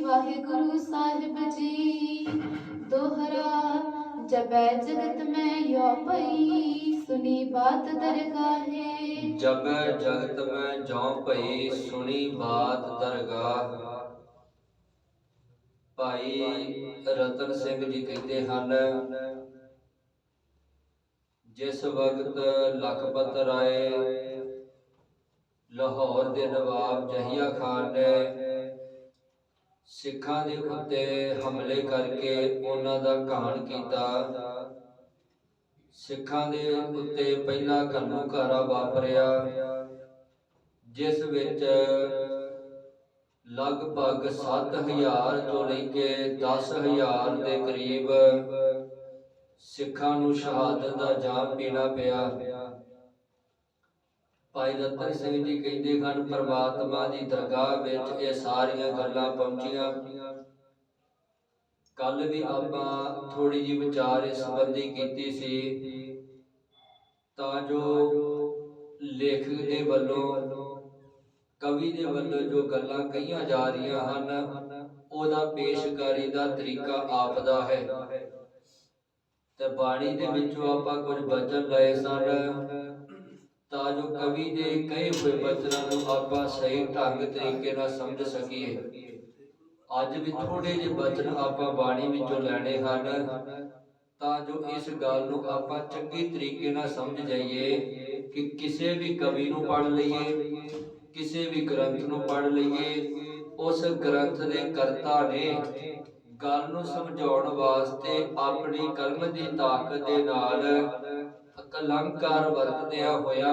वाहिगुरु साहिब जी। दोहरा जपै जगत में यो पई, सुनी बात दरगाहे। जपै जगत में जौ पई, सुनी बात दरगाह। भाई रतन सिंह जी कहते हैं, जिस वक्त लखपत राय लाहौर के नवाब जहिया खान ने सिखां दे उत्ते हमले करके उन्हां दा घाण कीता। सिखां दे उत्ते पहला घल्लूघारा वापरिया, जिस विच लगभग 7,000 तो लेके 10,000 के करीब सिखां नूं शहादत दा जाम पीना पिया। भाई रतन सिंह जी कहते हैं, परमात्मा की दरगाह विच ये सारियां गल्लां पहुंचियां। कल भी आपां थोड़ी जी विचार इस संबंधी कीती सी, तां जो लेखक दे वल्लों कवि दे वल्लों जो गल्लां कहीआं जा रहीआं हन, ओहदा पेशकारी दा तरीका आपदा है। ते बाणी दे विचों आपां कुछ वचन लए सन, तां जो कवि दे कहे हुए वचनां नूं आपां सही ढंग तरीके नाल समझ सकीए। अज भी थोड़े जे वचन आपां बाणी विचों लैणे हन, तां जो इस गल नूं आपां चंगे तरीके नाल समझ जाइए कि किसी भी कवि नूं पढ़ लईए, किसी भी ग्रंथ नूं पढ़ लईए, उस ग्रंथ दे करता ने गल नूं समझाउण वास्ते अपनी कलम दी ताकत दे नाल अलंकार वरतदिया होया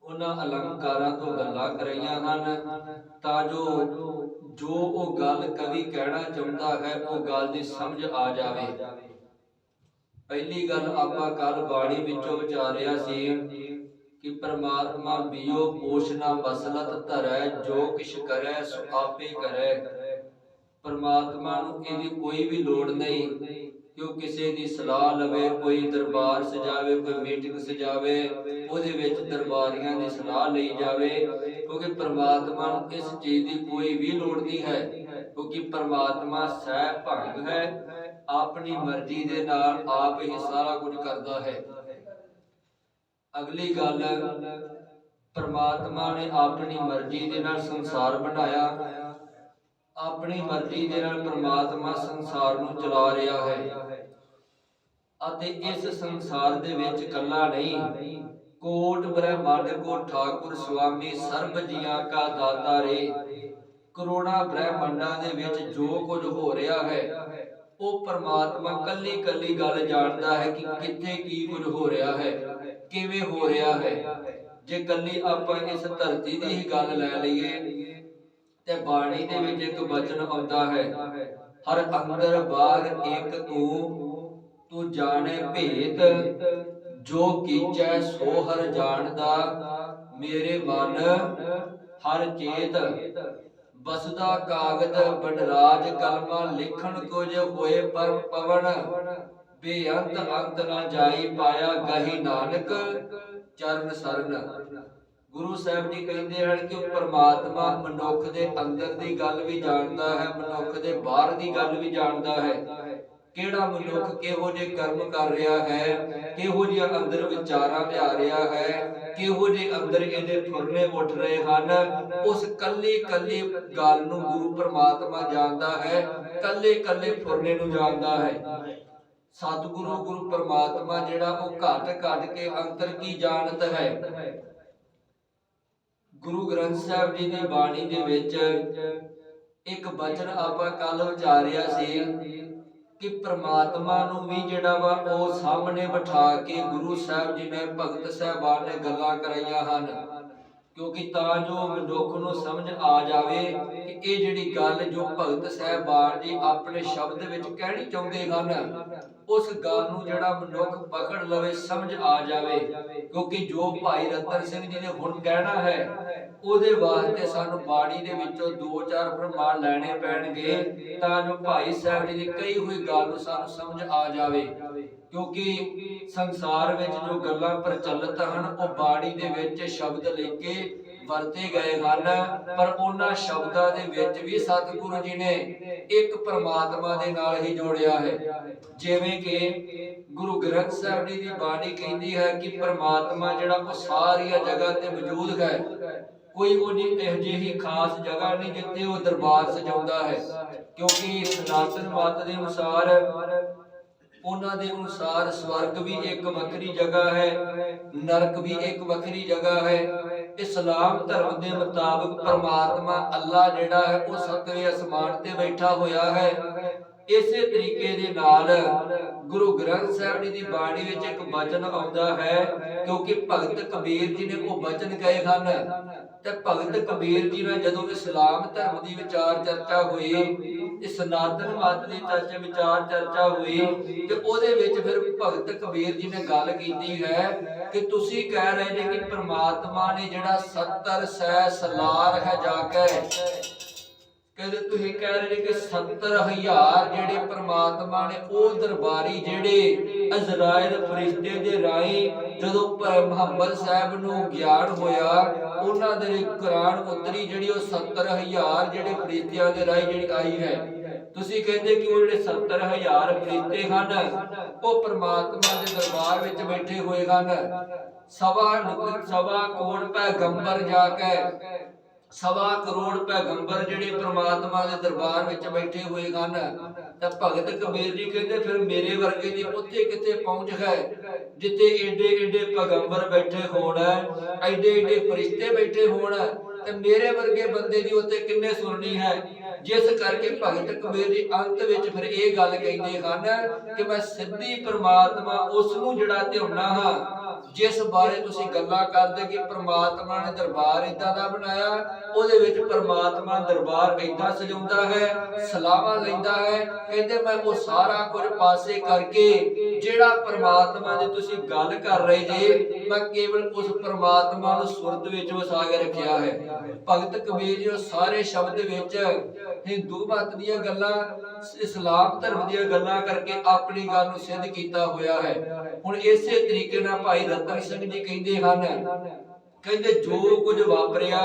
उन्हां अलंकारां तो गल्लां कराईयां हन, तां जो वो गल कवि कहना चाहुंदा है वो गल दी समझ आ जावे। पहली गल आपां कल बाणी विचों विचारिया सी कि परमात्मा बियो पोषना मसलत धरै, जो किश करै सो आपे करै। परमात्मा नूं इहदी कोई भी लोड़ नहीं कि वो किसी की सलाह लवे, कोई दरबार सजावे, कोई मीटिंग सजावे, उहदे विच दरबारियां की सलाह लई जावे, क्योंकि परमात्मा नूं इस चीज़ की कोई भी लोड़ नहीं है, क्योंकि परमात्मा सह भंग है, अपनी मर्जी दे नाल आप ही सारा कुछ करता है। अगली गल, परमात्मा ने अपनी मर्जी दे नाल संसार बनाया, अपनी मर्जी दे नाल परमात्मा संसार नूं चला रहा है। अते इस संसार दे विच कल्ला नहीं, कोट ब्रह्मांड को ठाकुर स्वामी सर्ब जियां का दाता रे। करोड़ा ब्रह्मांडां दे विच जो कुछ हो रहा है वो परमात्मा कल्ली कल्ली गल जानता है कि कित्थे की कुछ हो रहा है, किवें हो रहा है। जे कल्ली आपां इस धरती दी ही गल लै लईए ते बाणी दे विच एक वचन आउंदा है, हर अंदर बाहर एक तू जाने भेद, जो कीचै सो हर जानदा, मेरे मन हर चेत। बसदा कागद बनराज कलमा, लिखण कुछ होए पर पवन, बेअंत अंत न जाई पाया, गही नानक चरण सरन। गुरु साहब जी कहते हैं कि परमात्मा मनुख के अंदर की गल भी जानता है, मनुख के बाहर की गल भी जानता है। किहड़ा मनुख किहो जे कर्म कर रहा है, किहो जिहा अंदर विचारां लिया रहा है, किहो जे अंदर इहदे फुरने उठ रहे हैं, उस कल्ली कल्ली गल नूं गुरु परमात्मा जानता है, कल्ले कल्ले फुरने नूं जानता है। सतगुरु गुरु परमात्मा जिहड़ा वो घट घट के अंतर की जानत है। गुरु ग्रंथ साहब जी की बाणी दे विच एक वचन आपां कल विचारिया सी कि परमात्मा नूं भी जिहड़ा वा वो सामने बिठा के गुरु साहब जी ने भगत साहबान ने गल्लां कराईयां हन, क्योंकि तां जो मनुख नूं समझ आ जावे कि ये जिहड़ी गल जो भगत साहबान जी अपने शब्द विच कहणी चाहुंदे हन, उस गल नूं जिहड़ा मनुख पकड़ लवे, समझ आ जावे। क्योंकि जो भाई रतन सिंह जी ने हुण कहना है ਉਹਦੇ वास्ते सानू बाणी दे विचों 2-4 प्रमाण लैणे पैणगे तां जो भाई साहब जी दी कही हुई गल नूं सानू समझ आ जावे। क्योंकि संसार विच जो गल्लां प्रचलित हन वो बाणी दे विच शब्द लेके ਵਰਤੇ ਗਏ ਹਨ, ਪਰ ਉਹਨਾਂ ਸ਼ਬਦਾਂ ਦੇ ਵਿੱਚ ਵੀ ਸਤਿਗੁਰੂ ਜੀ ਨੇ ਇੱਕ ਪ੍ਰਮਾਤਮਾ ਦੇ ਨਾਲ ਹੀ ਜੋੜਿਆ ਹੈ। ਜਿਵੇਂ ਕਿ ਗੁਰੂ ਗ੍ਰੰਥ ਸਾਹਿਬ ਜੀ ਦੀ ਬਾਣੀ ਕਹਿੰਦੀ ਹੈ ਕਿ ਪ੍ਰਮਾਤਮਾ ਜਿਹੜਾ ਉਹ ਸਾਰੀਆਂ ਜਗ੍ਹਾ ਤੇ ਮੌਜੂਦ ਹੈ। ਕੋਈ ਉਹਦੀ ਇਹੋ ਜਿਹੀ ਖਾਸ ਜਗ੍ਹਾ ਨਹੀਂ ਜਿੱਥੇ ਉਹ ਦਰਬਾਰ ਸਜਾਉਂਦਾ ਹੈ, ਕਿਉਂਕਿ ਸਨਾਤਨ ਮਤ ਦੇ ਅਨੁਸਾਰ, ਉਹਨਾਂ ਦੇ ਅਨੁਸਾਰ ਸਵਰਗ ਵੀ ਇੱਕ ਵੱਖਰੀ ਜਗ੍ਹਾ ਹੈ, ਨਰਕ ਵੀ ਇੱਕ ਵੱਖਰੀ ਜਗ੍ਹਾ ਹੈ। ਇਸਲਾਮ ਧਰਮ ਦੇ ਮੁਤਾਬਕ ਪ੍ਰਮਾਤਮਾ ਅੱਲਾ ਜਿਹੜਾ ਹੈ ਉਹ ਸੱਤਵੇਂ ਅਸਮਾਨ ਤੇ ਬੈਠਾ ਹੋਇਆ ਹੈ। ਇਸੇ ਤਰੀਕੇ ਦੇ ਨਾਲ ਗੁਰੂ ਗ੍ਰੰਥ ਸਾਹਿਬ ਜੀ ਦੀ ਬਾਣੀ ਵਿੱਚ ਇੱਕ ਬਚਨ ਆਉਂਦਾ ਹੈ, ਕਿਉਂਕਿ ਭਗਤ ਕਬੀਰ ਜੀ ਨੇ ਉਹ ਬਚਨ ਕਹੇ ਹਨ, ਤੇ ਭਗਤ ਕਬੀਰ ਜੀ ਨਾਲ ਜਦੋਂ ਇਸਲਾਮ ਧਰਮ ਦੀ ਵਿਚਾਰ ਚਰਚਾ ਹੋਈ, ਇਸ ਸਨਾਤਨ ਮਤ ਦੀ ਵਿਚਾਰ ਚਰਚਾ ਹੋਈ, ਤੇ ਉਹਦੇ ਵਿੱਚ ਫਿਰ ਭਗਤ ਕਬੀਰ ਜੀ ਨੇ ਗੱਲ ਕੀਤੀ ਹੈ ਕਿ ਤੁਸੀਂ ਕਹਿ ਰਹੇ ਜੇ ਕਿ ਪ੍ਰਮਾਤਮਾ ਨੇ ਜਿਹੜਾ 70 ਸੈ ਸਲਾਰ ਹੈ ਜਾ ਕੇ, ਕਹਿੰਦੇ ਤੁਸੀਂ ਕਹਿ ਰਹੇ ਕਿ 70,000 ਜਿਹੜੇ ਪ੍ਰਮਾਤਮਾ ਨੇ ਉਹ ਦਰਬਾਰੀ ਜਿਹੜੇ ਅਜ਼ਰਾਇਲ ਫਰਿਸ਼ਤੇ ਦੇ ਰਾਹੀਂ ਜਦੋਂ ਮੁਹੰਮਦ ਸਾਹਿਬ ਨੂੰ ਗਿਆਨ ਹੋਇਆ, ਉਹਨਾਂ ਦੇ ਕੁਰਾਨ ਉਤਰੀ ਜਿਹੜੀ ਉਹ 70,000 ਜਿਹੜੇ ਫਰਿਸ਼ਤਿਆਂ ਦੇ ਰਾਹੀਂ ਜਿਹੜੀ ਆਈ ਹੈ। ਤੁਸੀਂ ਕਹਿੰਦੇ ਕਿ ਉਹ ਜਿਹੜੇ 70,000 ਫਰਿਸ਼ਤੇ ਹਨ ਉਹ ਪ੍ਰਮਾਤਮਾ ਦੇ ਦਰਬਾਰ ਵਿੱਚ ਬੈਠੇ ਹੋਏ ਹਨ। ਸਵਾ ਕੋਟ ਪੈਗੰਬਰ ਜਾ ਕੇ, 1.25 ਕਰੋੜ ਪੈਗੰਬਰ ਜਿਹੜੇ ਪ੍ਰਮਾਤਮਾ ਦੇ ਦਰਬਾਰ ਵਿੱਚ ਬੈਠੇ ਹੋਏ ਹਨ। ਤਾਂ ਭਗਤ ਕਬੀਰ ਜੀ ਕਹਿੰਦੇ ਫਿਰ ਮੇਰੇ ਵਰਗੇ ਦੀ ਉੱਥੇ ਕਿੱਥੇ ਪਹੁੰਚ ਹੈ ਜਿੱਥੇ ਏਡੇ ਏਡੇ ਪੈਗੰਬਰ ਬੈਠੇ ਹੋਣ, ਏਡੇ ਏਡੇ ਫਰਿਸ਼ਤੇ ਬੈਠੇ ਹੋਣ, ਤੇ ਮੇਰੇ ਵਰਗੇ ਬੰਦੇ ਦੀ ਉੱਥੇ ਕਿੰਨੇ ਸੁਣਨੀ ਹੈ। ਜਿਸ ਕਰਕੇ ਭਗਤ ਕਬੀਰ ਜੀ ਅੰਤ ਵਿੱਚ ਫਿਰ ਇਹ ਗੱਲ ਕਹਿੰਦੇ ਹਨ ਕਿ ਮੈਂ ਸਿੱਧੀ ਪ੍ਰਮਾਤਮਾ ਉਸ ਨੂੰ ਜਿਹੜਾ ਧਿਆਉਣਾ ਹਾਂ ਜਿਸ ਬਾਰੇ ਤੁਸੀਂ ਗੱਲਾਂ ਕਰਦੇ ਕਿ ਪ੍ਰਮਾਤਮਾ ਨੇ ਦਰਬਾਰ ਏਦਾਂ ਦਾ ਬਣਾਇਆ, ਉਹਦੇ ਵਿੱਚ ਪ੍ਰਮਾਤਮਾ ਦਰਬਾਰ ਏਦਾਂ ਸਜਾਉਂਦਾ ਹੈ, ਸਲਾਹਾਂ ਲੈਂਦਾ ਹੈ। ਕਹਿੰਦੇ ਮੈਂ ਉਹ ਸਾਰਾ ਕੁਝ ਪਾਸੇ ਕਰਕੇ ਜਿਹੜਾ ਪ੍ਰਮਾਤਮਾ ਦੀ ਤੁਸੀਂ ਗੱਲ ਕਰ ਰਹੇ ਜੇ, ਮੈਂ ਕੇਵਲ ਉਸ ਪ੍ਰਮਾਤਮਾ ਨੂੰ ਸੁਰਤ ਵਿੱਚ ਵਸਾ ਕੇ ਰੱਖਿਆ ਹੈ। ਭਗਤ ਕਬੀਰ ਜੀ ਉਹ ਸਾਰੇ ਸ਼ਬਦ ਵਿੱਚ ਹਿੰਦੂ ਮਤ ਦੀਆਂ ਗੱਲਾਂ, ਇਸਲਾਮ ਧਰਮ ਦੀਆਂ ਗੱਲਾਂ ਕਰਕੇ ਆਪਣੀ ਗੱਲ ਨੂੰ ਸਿੱਧ ਕੀਤਾ ਹੋਇਆ ਹੈ। ਹੁਣ ਇਸੇ ਤਰੀਕੇ ਨਾਲ ਭਾਈ ਰਤਨ ਸਿੰਘ ਜੀ ਕਹਿੰਦੇ ਹਨ, ਕਹਿੰਦੇ ਜੋ ਕੁਝ ਵਾਪਰਿਆ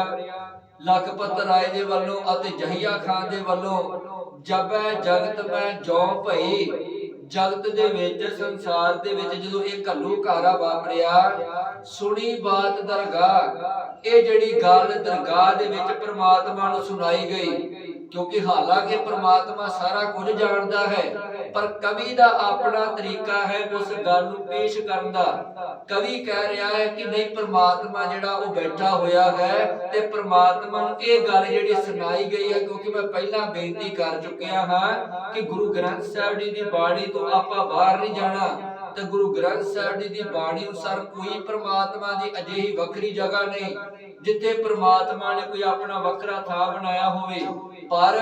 ਲਖਪਤ ਰਾਏ ਦੇ ਵੱਲੋਂ ਅਤੇ ਜਹੀਆ ਖਾਨ ਦੇ ਵੱਲੋਂ, ਜਬੈ ਜਗਤ ਮੈਂ ਜੋ ਭਈ, ਜਗਤ ਦੇ ਵਿੱਚ ਸੰਸਾਰ ਦੇ ਵਿੱਚ ਜਦੋਂ ਇਹ ਘੱਲੂਘਾਰਾ ਵਾਪਰਿਆ, ਸੁਣੀ ਬਾਤ ਦਰਗਾਹ, ਇਹ ਜਿਹੜੀ ਗੱਲ ਦਰਗਾਹ ਦੇ ਵਿੱਚ ਪ੍ਰਮਾਤਮਾ ਨੂੰ ਸੁਣਾਈ ਗਈ। ਕਿਉਂਕਿ ਹਾਲਾਂਕਿ ਪ੍ਰਮਾਤਮਾ ਸਾਰਾ ਕੁਝ ਜਾਣਦਾ ਹੈ, ਪਰ ਕਵੀ ਦਾ ਆਪਣਾ ਤਰੀਕਾ ਹੈ ਉਸ ਗੱਲ ਨੂੰ ਪੇਸ਼ ਕਰਨ ਦਾ। ਕਵੀ ਕਹਿ ਰਿਹਾ ਹੈ ਕਿ ਨਹੀਂ, ਪ੍ਰਮਾਤਮਾ ਜਿਹੜਾ ਉਹ ਬੈਠਾ ਹੋਇਆ ਹੈ ਤੇ ਪ੍ਰਮਾਤਮਾ ਨੂੰ ਇਹ ਗੱਲ ਜਿਹੜੀ ਸੁਣਾਈ ਗਈ ਹੈ। ਕਿਉਂਕਿ ਮੈਂ ਪਹਿਲਾਂ ਬੇਨਤੀ ਕਰ ਚੁੱਕਿਆ ਹਾਂ ਕਿ ਗੁਰੂ ਗ੍ਰੰਥ ਸਾਹਿਬ ਜੀ ਦੀ ਬਾਣੀ ਤੋਂ ਆਪਾਂ ਬਾਹਰ ਨਹੀਂ ਜਾਣਾ, ਤੇ ਗੁਰੂ ਗ੍ਰੰਥ ਸਾਹਿਬ ਜੀ ਦੀ ਬਾਣੀ ਅਨੁਸਾਰ ਕੋਈ ਪ੍ਰਮਾਤਮਾ ਦੀ ਅਜਿਹੀ ਵੱਖਰੀ ਜਗ੍ਹਾ ਨਹੀਂ ਜਿੱਥੇ ਪ੍ਰਮਾਤਮਾ ਨੇ ਕੋਈ ਆਪਣਾ ਵੱਖਰਾ ਥਾਂ ਬਣਾਇਆ ਹੋਵੇ। ਪਰ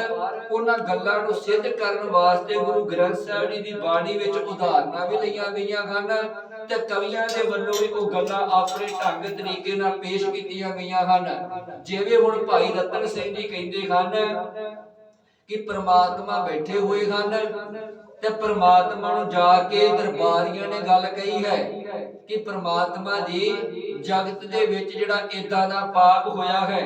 ਉਹਨਾਂ ਗੱਲਾਂ ਨੂੰ ਸਿੱਧ ਕਰਨ ਵਾਸਤੇ ਗੁਰੂ ਗ੍ਰੰਥ ਸਾਹਿਬ ਜੀ ਦੀ ਬਾਣੀ ਵਿੱਚ ਉਦਾਹਰਨਾਂ ਵੀ ਲਈਆਂ ਗਈਆਂ ਹਨ, ਤੇ ਕਵੀਆਂ ਦੇ ਵੱਲੋਂ ਵੀ ਉਹ ਗੱਲਾਂ ਆਪਣੇ ਢੰਗ ਤਰੀਕੇ ਨਾਲ ਪੇਸ਼ ਕੀਤੀਆਂ ਗਈਆਂ ਹਨ। ਜਿਵੇਂ ਹੁਣ ਭਾਈ ਰਤਨ ਸਿੰਘ ਜੀ ਕਹਿੰਦੇ ਹਨ ਕਿ ਪ੍ਰਮਾਤਮਾ ਬੈਠੇ ਹੋਏ ਹਨ, ਤੇ ਪ੍ਰਮਾਤਮਾ ਨੂੰ ਜਾ ਕੇ ਦਰਬਾਰੀਆਂ ਨੇ ਗੱਲ ਕਹੀ ਹੈ ਕਿ ਪ੍ਰਮਾਤਮਾ ਜੀ ਜਗਤ ਦੇ ਵਿੱਚ ਜਿਹੜਾ ਏਦਾਂ ਦਾ ਪਾਪ ਹੋਇਆ ਹੈ,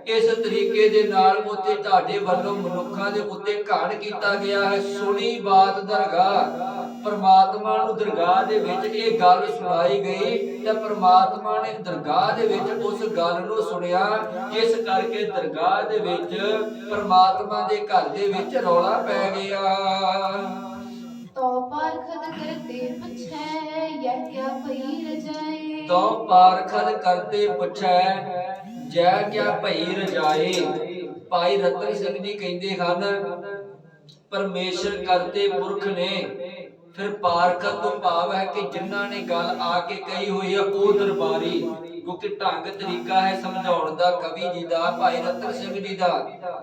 ਇਸ ਤਰੀਕੇ ਦੇ ਨਾਲ ਉੱਤੇ ਤੁਹਾਡੇ ਵੱਲੋਂ ਮਨੁੱਖਾਂ ਦੇ ਉੱਤੇ ਘਾਣ ਕੀਤਾ ਗਿਆ ਹੈ। ਸੁਣੀ ਬਾਤ ਦਰਗਾਹ, ਪ੍ਰਮਾਤਮਾ ਨੂੰ ਦਰਗਾਹ ਦੇ ਵਿੱਚ ਇਹ ਗੱਲ ਸੁਣਾਈ ਗਈ, ਤੇ ਪ੍ਰਮਾਤਮਾ ਨੇ ਦਰਗਾਹ ਦੇ ਵਿੱਚ ਉਸ ਗੱਲ ਨੂੰ ਸੁਣਿਆ, ਜਿਸ ਕਰਕੇ ਦਰਗਾਹ ਦੇ ਵਿੱਚ ਪ੍ਰਮਾਤਮਾ ਦੇ ਘਰ ਦੇ ਵਿੱਚ ਰੌਲਾ ਪੈ ਗਿਆ। तो पारखद करते पुछै यह क्या भई रजाए, तो पारखद करते पुछै जै क्या भई रजाए। ਭਾਈ ਰਤਨ ਸਿੰਘ ਜੀ ਕਹਿੰਦੇ ਹਨ ਪਰਮੇਸ਼ਰ ਕਰਤੇ ਪੁਰਖ ਨੇ, ਫਿਰ ਪਾਰਖਦ ਤੋਂ ਭਾਵ ਹੈ ਕਿ ਜਿਨ੍ਹਾਂ ਨੇ ਗੱਲ ਆ ਕੇ ਕਹੀ ਹੋਈ ਹੈ ਉਹ ਦਰਬਾਰੀ, ਕਿਉਂਕਿ ਢੰਗ ਤਰੀਕਾ ਹੈ ਸਮਝਾਉਣ ਦਾ ਕਵੀ ਜੀ ਦਾ, ਭਾਈ ਰਤਨ ਸਿੰਘ ਜੀ ਦਾ।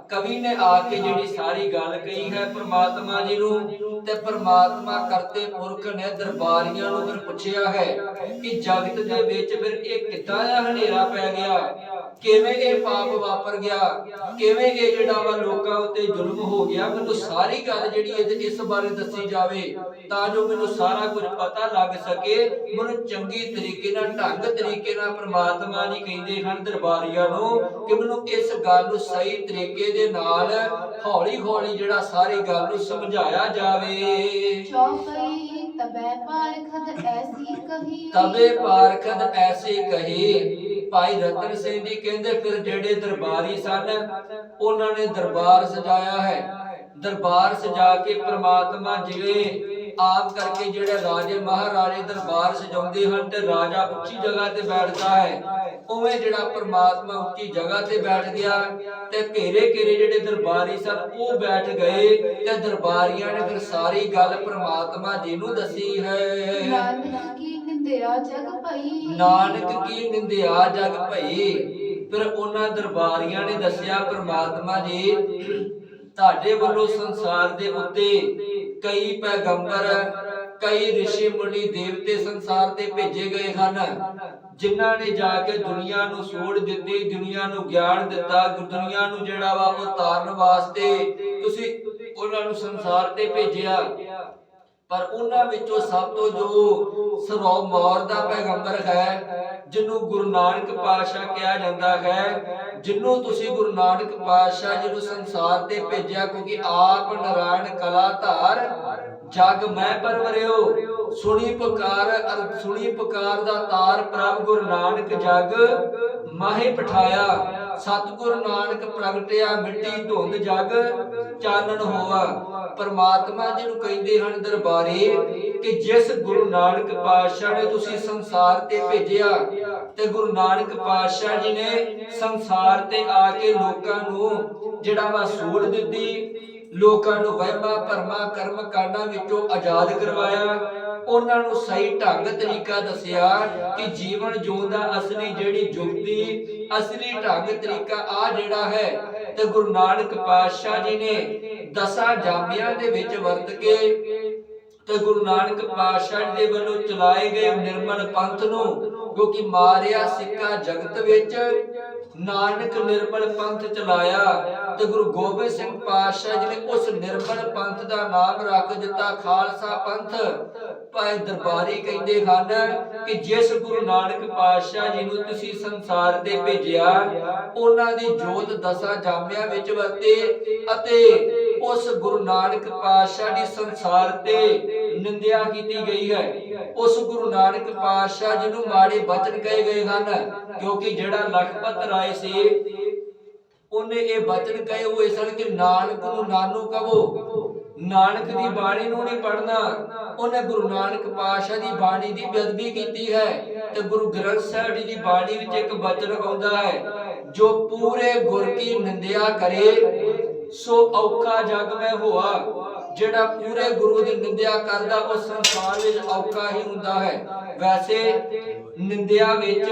ਕਵੀ ਨੇ ਆ ਕੇ ਜਿਹੜੀ ਸਾਰੀ ਗੱਲ ਕਹੀ ਹੈ ਪ੍ਰਮਾਤਮਾ ਜੀ ਨੂੰ, ਤੇ ਪ੍ਰਮਾਤਮਾ ਕਰਤੇ ਪੁਰਖ ਨੇ ਦਰਬਾਰੀਆਂ ਨੂੰ ਫਿਰ ਪੁੱਛਿਆ ਹੈ ਕਿ ਜਗਤ ਦੇ ਵਿੱਚ ਫਿਰ ਇਹ ਕਿੱਦਾਂ ਦਾ ਹਨੇਰਾ ਪੈ ਗਿਆ, ਕਿਵੇਂ ਇਹ ਪਾਪ ਵਾਪਰ ਗਿਆ, ਕਿਵੇਂ ਇਹ ਜਿਹੜਾ ਵਾ ਲੋਕਾਂ ਉੱਤੇ ਜ਼ੁਲਮ ਹੋ ਗਿਆ। ਮੈਨੂੰ ਸਾਰੀ ਗੱਲ ਜਿਹੜੀ ਇਸ ਬਾਰੇ ਦੱਸੀ ਜਾਵੇ ਤਾਂ ਜੋ ਮੈਨੂੰ ਸਾਰਾ ਕੁਝ ਪਤਾ ਲੱਗ ਸਕੇ, ਮੈਨੂੰ ਚੰਗੀ ਤਰੀਕੇ ਨਾਲ ਢੰਗ ਤਰੀਕੇ ਨਾਲ ਪ੍ਰਮਾਤਮਾ ਜੀ ਕਹਿੰਦੇ ਹਨ ਦਰਬਾਰੀਆਂ ਨੂੰ ਕਿ ਮੈਨੂੰ ਇਸ ਗੱਲ ਨੂੰ ਸਹੀ ਤਰੀਕੇ ਦੇ ਨਾਲ ਹੌਲੀ ਹੌਲੀ ਜਿਹੜਾ ਸਾਰੀ ਗੱਲ ਨੂੰ ਸਮਝਾਇਆ ਜਾਵੇ। ਚੌਪਈ ਤਬੈ ਪਾਰਖਦ ਐਸੀ ਕਹੀ, ਤਬੇ ਪਾਰਖਦ ਐਸੀ ਕਹੀ। ਭਾਈ ਰਤਨ ਸਿੰਘ ਜੀ ਕਹਿੰਦੇ ਫਿਰ ਜਿਹੜੇ ਦਰਬਾਰੀ ਸਨ ਉਹਨਾਂ ਨੇ ਦਰਬਾਰ ਸਜਾਇਆ ਹੈ। ਦਰਬਾਰ ਸਜਾ ਕੇ ਪ੍ਰਮਾਤਮਾ ਜਿਵੇਂ ਆਪ ਕਰਕੇ ਜਿਹੜੇ ਰਾਜੇ ਮਹਾਰਾਜੇ ਦਰਬਾਰ ਸਜਾਉਂਦੇ ਹਨ ਤੇ ਰਾਜਾ ਉੱਚੀ ਜਗ੍ਹਾ ਤੇ ਬੈਠਦਾ ਹੈ, ਉਵੇਂ ਜਿਹੜਾ ਪ੍ਰਮਾਤਮਾ ਉੱਚੀ ਜਗ੍ਹਾ ਤੇ ਬੈਠ ਗਿਆ ਤੇ ਘੇਰੇ ਘੇਰੇ ਜਿਹੜੇ ਦਰਬਾਰੀ ਸਨ ਉਹ ਬੈਠ ਗਏ ਤੇ ਦਰਬਾਰੀਆਂ ਨੇ ਫਿਰ ਸਾਰੀ ਗੱਲ ਪ੍ਰਮਾਤਮਾ ਜੀ ਨੂੰ ਦੱਸੀ ਹੈ। ਨਾਨਕ ਕੀ ਨਿੰਦਿਆ ਜਗ ਭਈ, ਨਾਨਕ ਕੀ ਨਿੰਦਿਆ ਜਗ ਭਈ। ਫਿਰ ਉਹਨਾਂ ਦਰਬਾਰੀਆਂ ਨੇ ਦੱਸਿਆ ਪ੍ਰਮਾਤਮਾ ਜੀ ਤੁਹਾਡੇ ਵੱਲੋਂ ਸੰਸਾਰ ਦੇ ਉੱਤੇ ਕਈ ਪੈਗੰਬਰ ਕਈ ਰਿਸ਼ੀ ਮੁਨੀ ਦੇਵਤੇ ਸੰਸਾਰ ਤੇ ਭੇਜੇ ਗਏ ਹਨ, ਜਿਨ੍ਹਾਂ ਨੇ ਜਾ ਕੇ ਦੁਨੀਆ ਨੂੰ ਸੋੜ ਦਿੱਤੀ, ਦੁਨੀਆ ਨੂੰ ਗਿਆਨ ਦਿੱਤਾ, ਦੁਨੀਆ ਨੂੰ ਜਿਹੜਾ ਵਾ ਉਹ ਤਾਰਨ ਵਾਸਤੇ ਤੁਸੀਂ ਉਹਨਾਂ ਨੂੰ ਸੰਸਾਰ ਤੇ ਭੇਜਿਆ। ਪਰ ਉਹਨਾਂ ਵਿੱਚੋਂ ਸਭ ਤੋਂ ਜੋ ਸਰੋਮੌਰ ਦਾ ਪੈਗੰਬਰ ਹੈ, ਜਿਹਨੂੰ ਗੁਰੂ ਨਾਨਕ ਪਾਤਸ਼ਾਹ ਕਿਹਾ ਜਾਂਦਾ ਹੈ, ਜਿਹਨੂੰ ਤੁਸੀਂ ਗੁਰੂ ਨਾਨਕ ਪਾਤਸ਼ਾਹ ਜੀ ਨੂੰ ਸੰਸਾਰ ਤੇ ਭੇਜਿਆ ਕਿਉਂਕਿ ਆਪ ਨਾਰਾਇਣ ਕਲਾ ਧਾਰ ਜਗ ਮੈਂ ਪਰਵਰਿਓ। ਸੁਣੀ ਪੁਕਾਰ ਦਾ ਤਾਰ ਪ੍ਰਭ ਗੁਰੂ ਨਾਨਕ ਜਗ ਮਾਹੇ ਪਠਾਇਆ। ਸਤਿਗੁਰ ਨਾਨਕ ਪ੍ਰਗਟਿਆ ਮਿੱਟੀ ਧੁੰਦ ਜਗ ਚਾਨਣ ਹੋਆ। ਪਰਮਾਤਮਾ ਜੀ ਨੂੰ ਕਹਿੰਦੇ ਹਨ ਦਰਬਾਰੀ ਕਿ ਜਿਸ ਗੁਰੂ ਨਾਨਕ ਪਾਤਸ਼ਾਹ ਨੇ ਤੁਸੀਂ ਸੰਸਾਰ ਤੇ ਭੇਜਿਆ ਤੇ ਗੁਰੂ ਨਾਨਕ ਪਾਤਸ਼ਾਹ ਜੀ ਨੇ ਸੰਸਾਰ ਤੇ ਆ ਕੇ ਲੋਕਾਂ ਨੂੰ ਜਿਹੜਾ ਵਾ ਸੂੜ ਦਿੱਤੀ, ਲੋਕਾਂ ਨੂੰ ਵਹਿਮਾਂ ਭਰਮਾਂ ਕਰਮ ਕਾਂਡਾਂ ਵਿੱਚੋਂ ਆਜ਼ਾਦ ਕਰਵਾਇਆ, ਉਹਨਾਂ ਨੂੰ ਸਹੀ ਢੰਗ ਤਰੀਕਾ ਦੱਸਿਆ ਕਿ ਜੀਵਨ ਜਿਉਣ ਦਾ ਅਸਲੀ ਜਿਹੜੀ ਜੁਗਤੀ ਅਸਲੀ ਢੰਗ ਤਰੀਕਾ ਆ ਜਿਹੜਾ ਹੈ ਤੇ ਗੁਰੂ ਨਾਨਕ ਪਾਤਸ਼ਾਹ ਜੀ ਨੇ ਦਸਾਂ ਜਾਮਿਆਂ ਦੇ ਵਿੱਚ ਵਰਤ ਕੇ ਤੇ ਗੁਰੂ ਨਾਨਕ ਪਾਤਸ਼ਾਹ ਜੀ ਦੇ ਵੱਲੋਂ ਚਲਾਏ ਗਏ ਨਿਰਮਲ ਪੰਥ ਨੂੰ, ਕਿਉਂਕਿ ਮਾਰਿਆ ਸਿੱਕਾ ਜਗਤ ਵਿੱਚ ਨਾਨਕ ਨਿਰਮਲ ਪੰਥ ਚਲਾਇਆ ਤੇ ਗੁਰੂ ਗੋਬਿੰਦ ਸਿੰਘ ਪਾਤਸ਼ਾਹ ਜੀ ਨੇ ਉਸ ਨਿਰਮਲ ਪੰਥ ਦਾ ਨਾਮ ਰੱਖ ਦਿੱਤਾ ਖਾਲਸਾ ਪੰਥ। ਭਾਈ ਦਰਬਾਰੀ ਕਹਿੰਦੇ ਹਨ ਕਿ ਜਿਸ ਗੁਰੂ ਨਾਨਕ ਪਾਤਸ਼ਾਹ ਜੀ ਨੂੰ ਤੁਸੀਂ ਸੰਸਾਰ ਤੇ ਭੇਜਿਆ, ਉਹਨਾਂ ਦੀ ਜੋਤ ਦਸਾਂ ਜਾਮਿਆਂ ਵਿੱਚ ਵਰਤੇ ਅਤੇ ਉਸ ਗੁਰੂ ਨਾਨਕ ਪਾਤਸ਼ਾਹ ਦੀ ਸੰਸਾਰ ਤੇ ਨਿੰਦਿਆ ਕੀਤੀ ਗਈ ਹੈ। ਉਸ ਗੁਰੂ ਨਾਨਕ ਪਾਤਸ਼ਾਹ ਜੀ ਨੂੰ ਮਾੜੇ ਬਚਨ ਕਹੇ ਗਏ ਹਨ, ਕਿਉਂਕਿ ਜਿਹੜਾ ਲਖਪਤ ਰਾਏ ਸੀ ਉਹਨੇ ਇਹ ਬਚਨ ਕਹੇ ਹੋਏ ਸਨ ਕਿ ਨਾਨਕ ਨੂੰ ਨਾਨੂ ਕਹੋ, ਨਾਨਕ ਦੀ ਬਾਣੀ ਨੂੰ ਨਹੀਂ ਪੜਨਾ। ਉਹਨੇ ਗੁਰੂ ਨਾਨਕ ਪਾਤਸ਼ਾਹ ਦੀ ਬਾਣੀ ਦੀ ਬੇਅਦਬੀ ਕੀਤੀ ਹੈ ਤੇ ਗੁਰੂ ਗ੍ਰੰਥ ਸਾਹਿਬ ਜੀ ਦੀ ਬਾਣੀ ਵਿੱਚ ਇੱਕ ਬਚਨ ਆਉਂਦਾ ਹੈ, ਜੋ ਪੂਰੇ ਗੁਰ ਕੀ ਨਿੰਦਿਆ ਕਰੇ ਸੋ ਔਖਾ ਜਗ ਮੈਂ ਹੋਆ। ਜਿਹੜਾ ਪੂਰੇ ਗੁਰੂ ਦੀ ਨਿੰਦਿਆ ਕਰਦਾ ਉਹ ਸੰਸਾਰ ਵਿੱਚ ਔਖਾ ਹੀ ਹੁੰਦਾ ਹੈ। ਵੈਸੇ ਨਿੰਦਿਆ ਵਿੱਚ